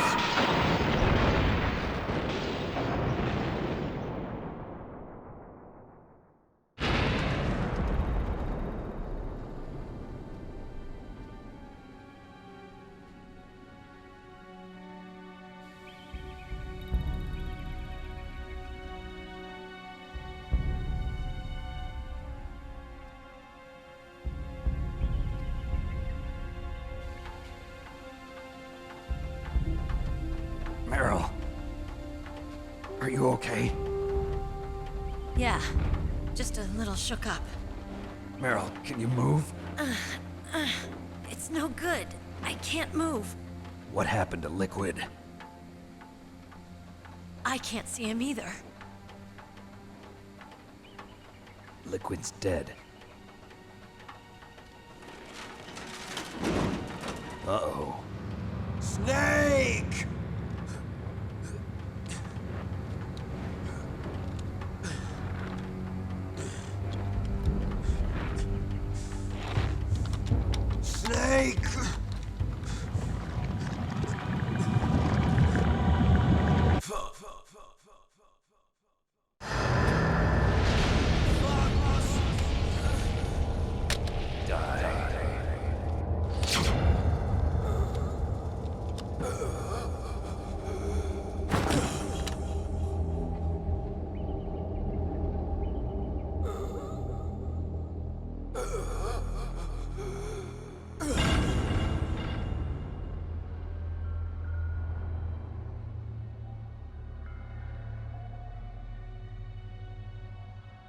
Meryl. Are you okay? Yeah, just a little shook up. Meryl, can you move? It's no good. I can't move. What happened to Liquid? I can't see him either. Liquid's dead. Uh-oh. Snake! Snake!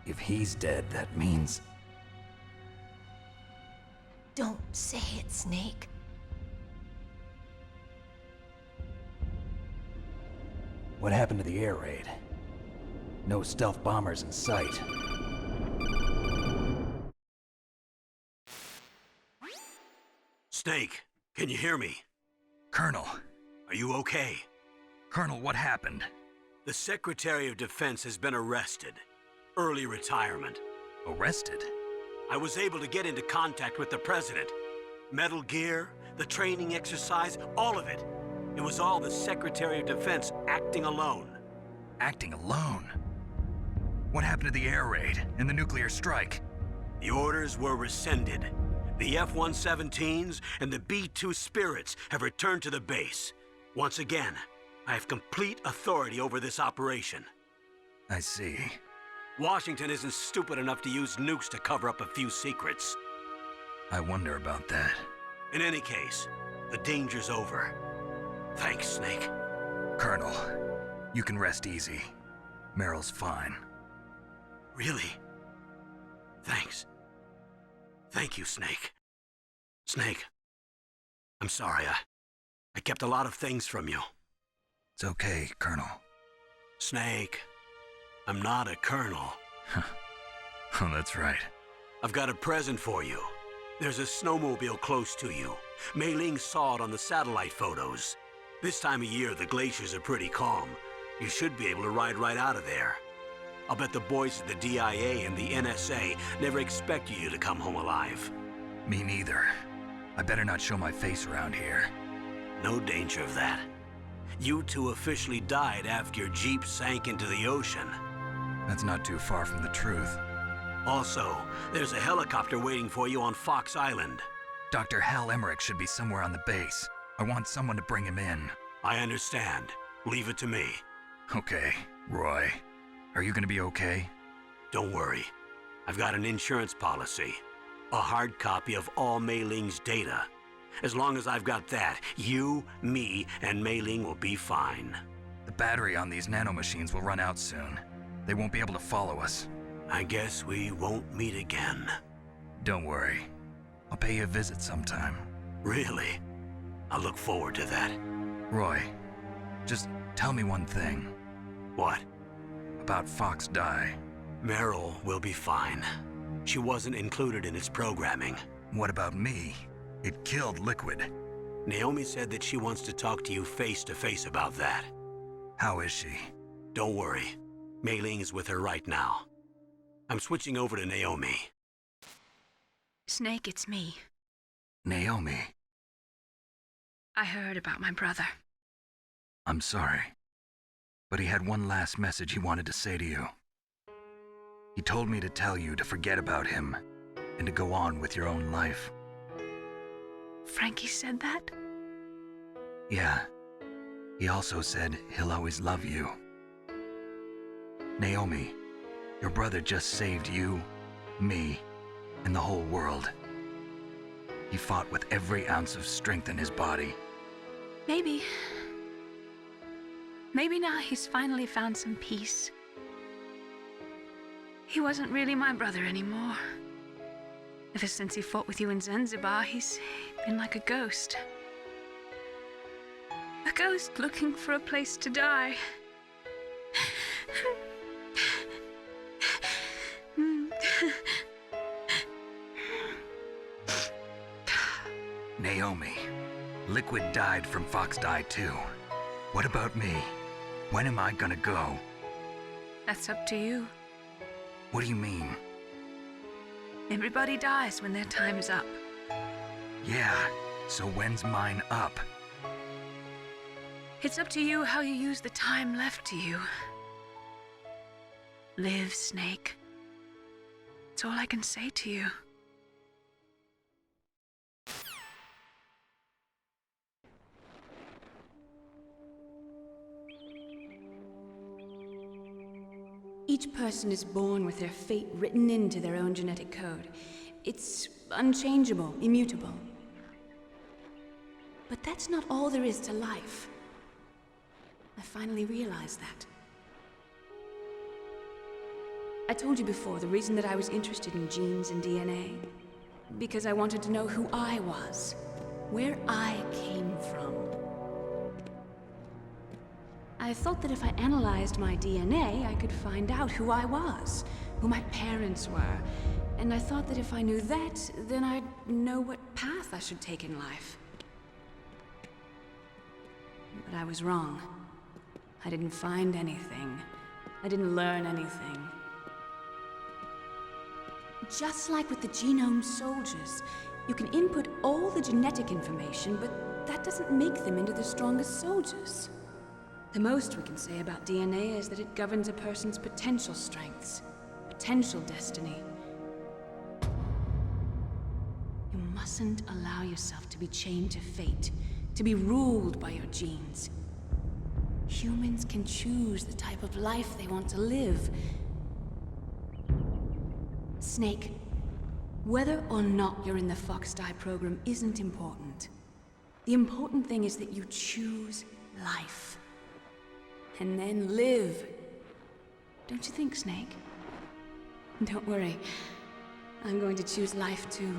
If he's dead, that means... Don't say it, Snake. What happened to the air raid? No stealth bombers in sight. Snake, can you hear me? Colonel. Are you okay? Colonel, what happened? The Secretary of Defense has been arrested. Early retirement. Arrested? I was able to get into contact with the President. Metal Gear, the training exercise, all of it. It was all the Secretary of Defense acting alone. Acting alone? What happened to the air raid and the nuclear strike? The orders were rescinded. The F-117s and the B-2 Spirits have returned to the base. Once again, I have complete authority over this operation. I see. Washington isn't stupid enough to use nukes to cover up a few secrets. I wonder about that. In any case, the danger's over. Thanks, Snake. Colonel, you can rest easy. Meryl's fine. Really? Thanks. Thank you, Snake. Snake, I'm sorry. I kept a lot of things from you. It's okay, Colonel. Snake, I'm not a colonel. Oh, that's right. I've got a present for you. There's a snowmobile close to you. Mei Ling saw it on the satellite photos. This time of year, the glaciers are pretty calm. You should be able to ride right out of there. I'll bet the boys at the DIA and the NSA never expected you to come home alive. Me neither. I better not show my face around here. No danger of that. You two officially died after your Jeep sank into the ocean. That's not too far from the truth. Also, there's a helicopter waiting for you on Fox Island. Dr. Hal Emmerich should be somewhere on the base. I want someone to bring him in. I understand. Leave it to me. Okay, Roy. Are you gonna be okay? Don't worry. I've got an insurance policy. A hard copy of all Mei Ling's data. As long as I've got that, you, me, and Mei Ling will be fine. The battery on these nanomachines will run out soon. They won't be able to follow us. I guess we won't meet again. Don't worry. I'll pay you a visit sometime. Really? I look forward to that. Roy, just tell me one thing. What? About Fox Die. Meryl will be fine. She wasn't included in its programming. What about me? It killed Liquid. Naomi said that she wants to talk to you face to face about that. How is she? Don't worry. Mei Ling is with her right now. I'm switching over to Naomi. Snake, it's me. Naomi. I heard about my brother. I'm sorry. But he had one last message he wanted to say to you. He told me to tell you to forget about him and to go on with your own life. Frankie said that? Yeah. He also said he'll always love you. Naomi, your brother just saved you, me, and the whole world. He fought with every ounce of strength in his body. Maybe. Maybe now he's finally found some peace. He wasn't really my brother anymore. Ever since he fought with you in Zanzibar, he's been like a ghost. A ghost looking for a place to die. Naomi, Liquid died from Fox Die too. What about me? When am I gonna go? That's up to you. What do you mean? Everybody dies when their time is up. Yeah, so when's mine up? It's up to you how you use the time left to you. Live, Snake. That's all I can say to you. Each person is born with their fate written into their own genetic code. It's unchangeable, immutable. But that's not all there is to life. I finally realized that. I told you before the reason that I was interested in genes and DNA. Because I wanted to know who I was, where I came from. I thought that if I analyzed my DNA, I could find out who I was, who my parents were. And I thought that if I knew that, then I'd know what path I should take in life. But I was wrong. I didn't find anything. I didn't learn anything. Just like with the genome soldiers, you can input all the genetic information, but that doesn't make them into the strongest soldiers. The most we can say about DNA is that it governs a person's potential strengths, potential destiny. You mustn't allow yourself to be chained to fate, to be ruled by your genes. Humans can choose the type of life they want to live. Snake, whether or not you're in the Fox-Die program isn't important. The important thing is that you choose life. And then live. Don't you think, Snake? Don't worry. I'm going to choose life too.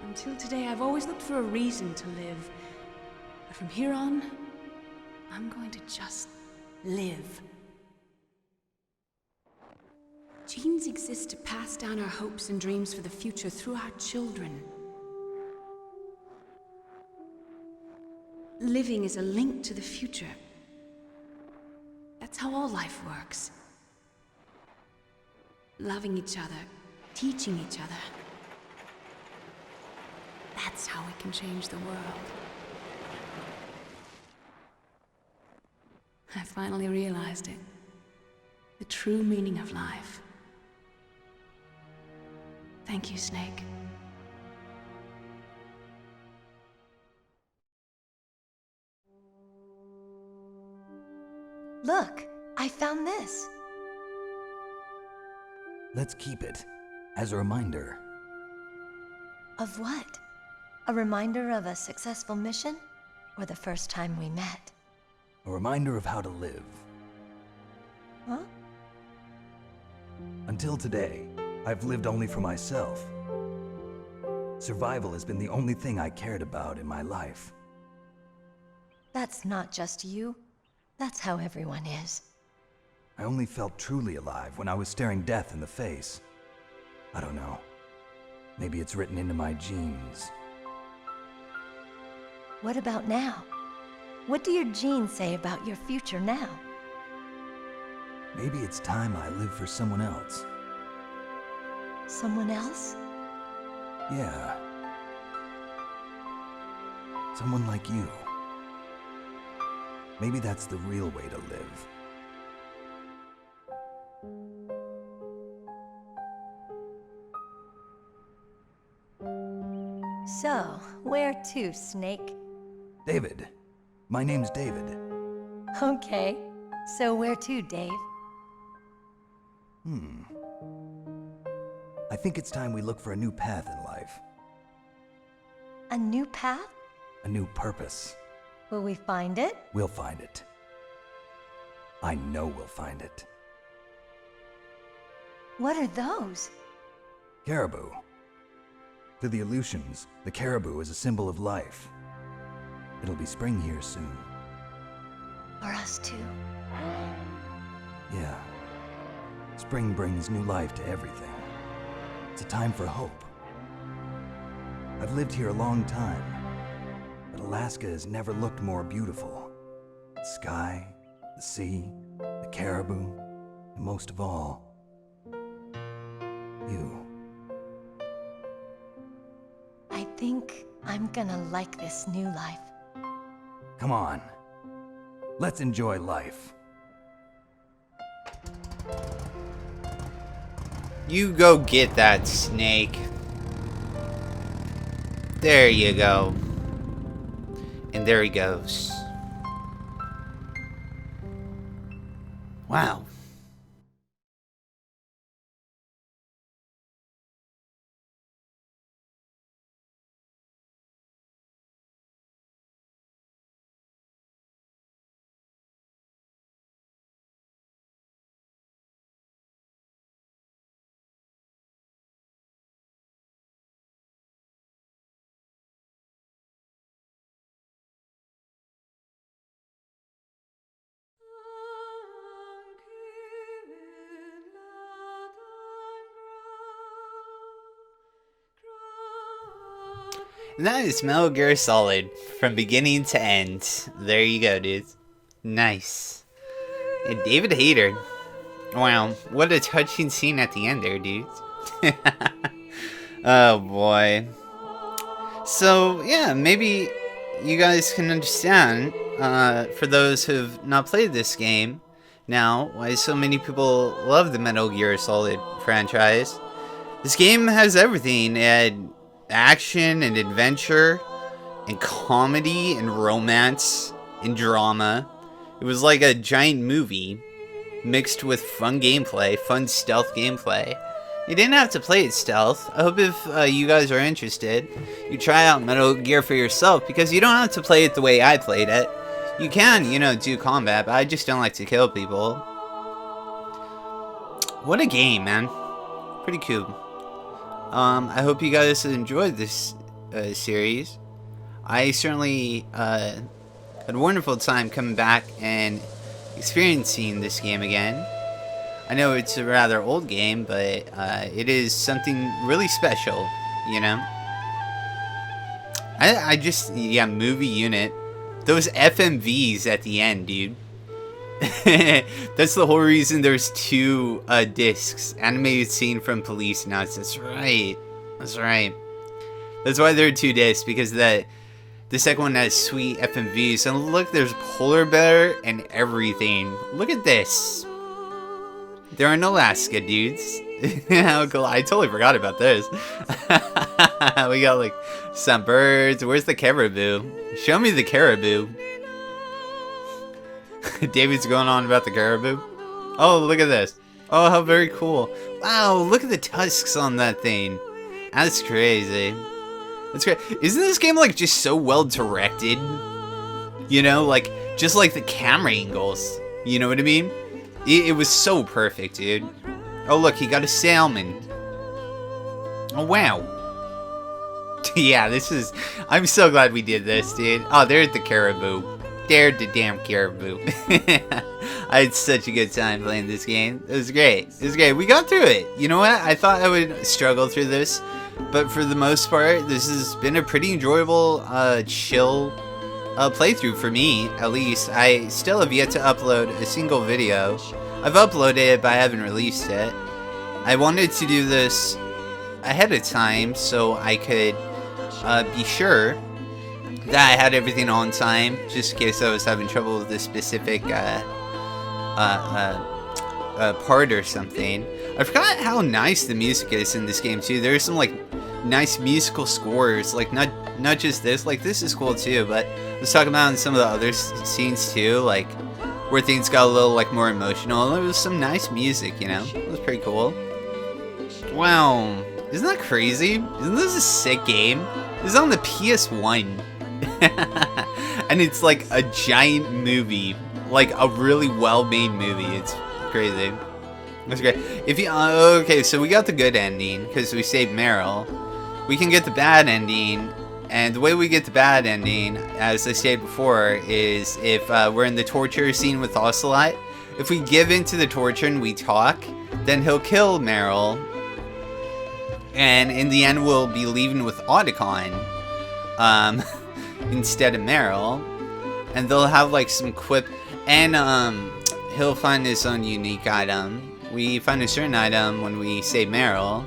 Until today, I've always looked for a reason to live. But from here on, I'm going to just live. Genes exist to pass down our hopes and dreams for the future through our children. Living is a link to the future. That's how all life works. Loving each other, teaching each other. That's how we can change the world. I finally realized it. The true meaning of life. Thank you, Snake. Look, I found this. Let's keep it as a reminder. Of what? A reminder of a successful mission? Or the first time we met? A reminder of how to live. Huh? Until today, I've lived only for myself. Survival has been the only thing I cared about in my life. That's not just you. That's how everyone is. I only felt truly alive when I was staring death in the face. I don't know. Maybe it's written into my genes. What about now? What do your genes say about your future now? Maybe it's time I live for someone else. Someone else? Yeah. Someone like you. Maybe that's the real way to live. So, where to, Snake? David. My name's David. Okay. So where to, Dave? I think it's time we look for a new path in life. A new path? A new purpose. Will we find it? We'll find it. I know we'll find it. What are those? Caribou. To the Aleutians, the caribou is a symbol of life. It'll be spring here soon. For us too. Yeah. Spring brings new life to everything. It's a time for hope. I've lived here a long time, but Alaska has never looked more beautiful. The sky, the sea, the caribou, and most of all, you. I think I'm gonna like this new life. Come on. Let's enjoy life. You go get that, Snake. There you go. And there he goes. Wow. And that is Metal Gear Solid from beginning to end. There you go, dudes. Nice. And David Hayter. Wow, what a touching scene at the end there, dudes. Oh boy. So yeah, maybe you guys can understand, for those who've not played this game now, why so many people love the Metal Gear Solid franchise. This game has everything. It had action and adventure and comedy and romance and drama. It was like a giant movie mixed with fun gameplay, fun stealth gameplay. You didn't have to play it stealth. I hope if you guys are interested, you try out Metal Gear for yourself, because you don't have to play it the way I played it. You can, you know, do combat, but I just don't like to kill people. What a game, man. Pretty cool. I hope you guys enjoyed this series. I certainly had a wonderful time coming back and experiencing this game again. I know it's a rather old game, but it is something really special, you know? I just, yeah, movie unit. Those FMVs at the end, dude. That's the whole reason there's 2 discs. Animated scene from Police Nuts. That's right. That's right. That's why there are 2 discs, because the second one has sweet FMVs. And look, there's polar bear and everything. Look at this. They're in Alaska, dudes. How cool. I totally forgot about this. We got like some birds. Where's the caribou? Show me the caribou. David's going on about the caribou. Oh, look at this. Oh, how very cool. Wow, look at the tusks on that thing. That's crazy. That's great. Isn't this game like just so well directed? You know, like just like the camera angles. You know what I mean? It was so perfect, dude. Oh, look, he got a salmon. Oh, wow. Yeah, this is... I'm so glad we did this, dude. Oh, there's the caribou. There's the damn caribou. I had such a good time playing this game. It was great. It was great. We got through it. You know what? I thought I would struggle through this. But for the most part, this has been a pretty enjoyable, chill playthrough for me, at least. I still have yet to upload a single video. I've uploaded it, but I haven't released it. I wanted to do this ahead of time so I could be sure that I had everything on time, just in case I was having trouble with this specific part or something. I forgot how nice the music is in this game too. There's some like nice musical scores, like not just this. Like this is cool too, but let's talk about in some of the other scenes too, like where things got a little like more emotional. There was some nice music, you know. It was pretty cool. Wow, isn't that crazy? Isn't this a sick game? This is on the PS1, and it's like a giant movie, like a really well-made movie. It's crazy. That's great. If you okay, so we got the good ending because we saved Meryl. We can get the bad ending, and the way we get the bad ending, as I said before, is if we're in the torture scene with Ocelot. If we give in to the torture and we talk, then he'll kill Meryl, and in the end we'll be leaving with Otacon instead of Meryl, and they'll have like some quip, and he'll find his own unique item. We find a certain item when we save Meryl,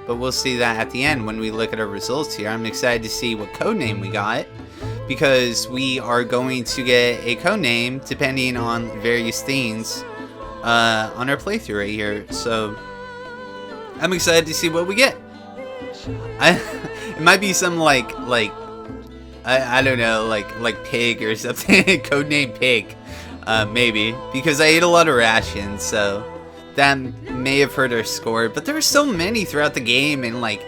but we'll see that at the end when we look at our results here. I'm excited to see what codename we got, because we are going to get a codename depending on various things on our playthrough right here. So I'm excited to see what we get. It might be some like I don't know, like pig or something. Codename pig, maybe, because I ate a lot of rations, so that may have hurt our score. But there were so many throughout the game, and like,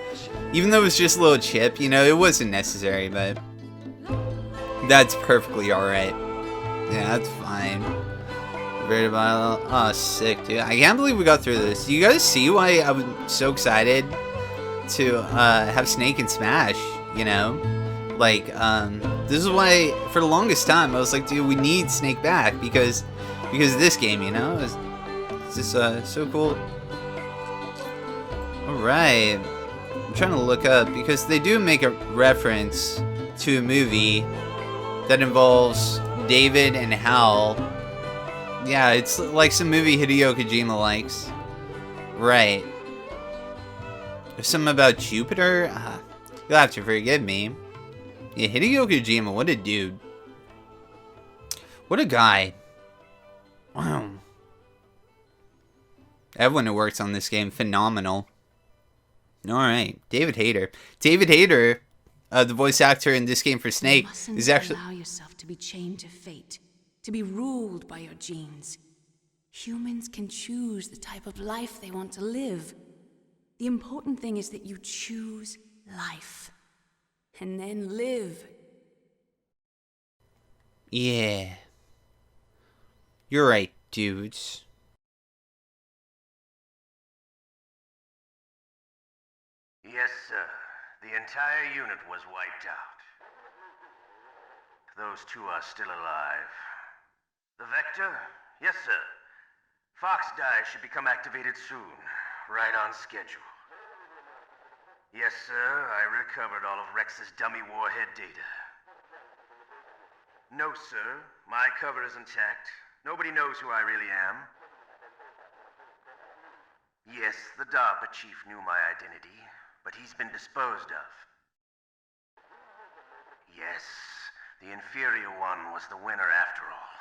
even though it was just a little chip, you know, it wasn't necessary, but that's perfectly alright. Yeah, that's fine. Oh, sick, dude. I can't believe we got through this. Do you guys see why I was so excited to have Snake and Smash, you know? Like, this is why, for the longest time, I was like, dude, we need Snake back, because of this game, you know? It's just so cool. Alright. I'm trying to look up because they do make a reference to a movie that involves David and Hal. Yeah, it's like some movie Hideo Kojima likes. Right. There's something about Jupiter? You'll have to forgive me. Yeah, Hideo Kojima, what a dude. What a guy. Wow. Everyone who works on this game, phenomenal. Alright, David Hayter. David Hayter, the voice actor in this game for Snake, is actually... allow yourself to be chained to fate, to be ruled by your genes. Humans can choose the type of life they want to live. The important thing is that you choose life. And then live. Yeah. You're right, dudes. Yes, sir. The entire unit was wiped out. Those two are still alive. The Vector? Yes, sir. Fox Die should become activated soon. Right on schedule. Yes, sir. I recovered all of Rex's dummy warhead data. No, sir. My cover is intact. Nobody knows who I really am. Yes, the DARPA chief knew my identity, but he's been disposed of. Yes, the inferior one was the winner after all.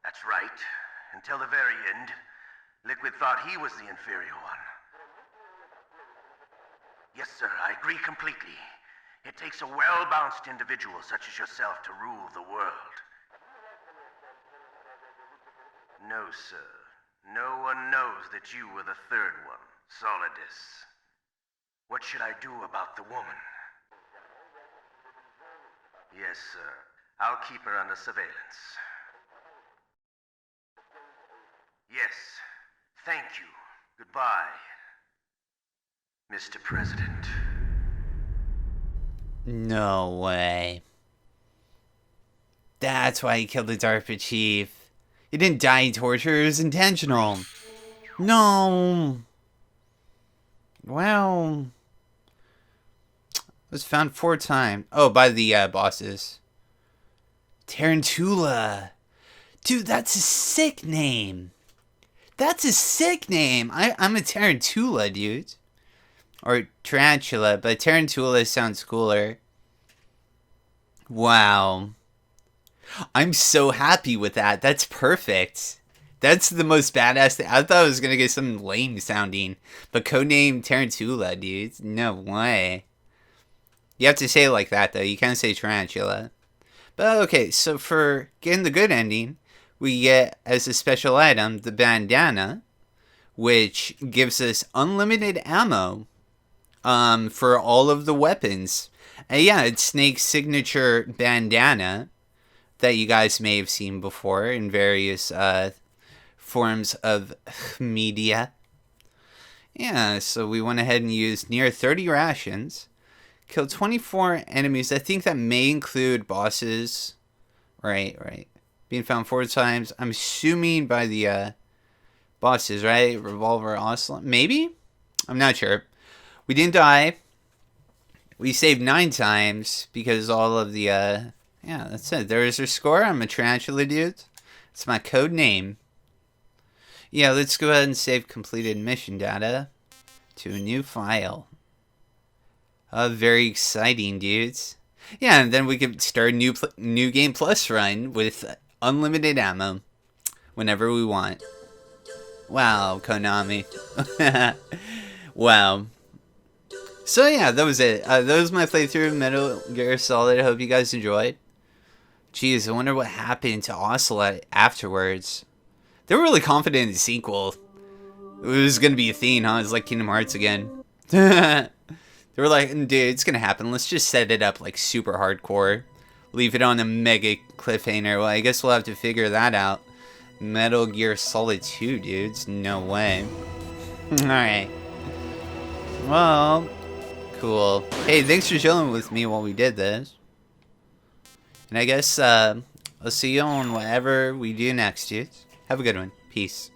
That's right. Until the very end, Liquid thought he was the inferior one. Yes, sir, I agree completely. It takes a well-balanced individual such as yourself to rule the world. No, sir. No one knows that you were the third one, Solidus. What should I do about the woman? Yes, sir. I'll keep her under surveillance. Yes. Thank you. Goodbye, Mr. President. No way. That's why he killed the DARPA chief. He didn't die in torture, it was intentional. No. Well. Was found 4 times. Oh, by the bosses. Tarantula. Dude, that's a sick name. That's a sick name. I'm a Tarantula, dude. Or Tarantula, but Tarantula sounds cooler. Wow. I'm so happy with that. That's perfect. That's the most badass thing. I thought I was going to get something lame sounding. But codename Tarantula, dude. No way. You have to say it like that, though. You can't say Tarantula. But okay, so for getting the good ending, we get, as a special item, the bandana, which gives us unlimited ammo for all of the weapons. And yeah, it's Snake's signature bandana that you guys may have seen before in various forms of media. Yeah, so we went ahead and used near 30 rations. Killed 24 enemies. I think that may include bosses. Right. Being found 4 times. I'm assuming by the bosses, right? Revolver Ocelot. Maybe? I'm not sure. We didn't die. We saved 9 times because all of the... yeah, that's it. There's our score. I'm a Tarantula dude. It's my code name. Yeah, let's go ahead and save completed mission data to a new file. Very exciting, dudes. Yeah, and then we could start a new Game Plus run with unlimited ammo whenever we want. Wow, Konami. Wow. So yeah, that was it. That was my playthrough of Metal Gear Solid. I hope you guys enjoyed. Jeez, I wonder what happened to Ocelot afterwards. They were really confident in the sequel. It was going to be a theme, huh? It's like Kingdom Hearts again. They were like, dude, it's going to happen. Let's just set it up like super hardcore. Leave it on a mega cliffhanger. Well, I guess we'll have to figure that out. Metal Gear Solid 2, dudes. No way. Alright. Well, cool. Hey, thanks for chilling with me while we did this. And I guess I'll see you on whatever we do next, dudes. Have a good one. Peace.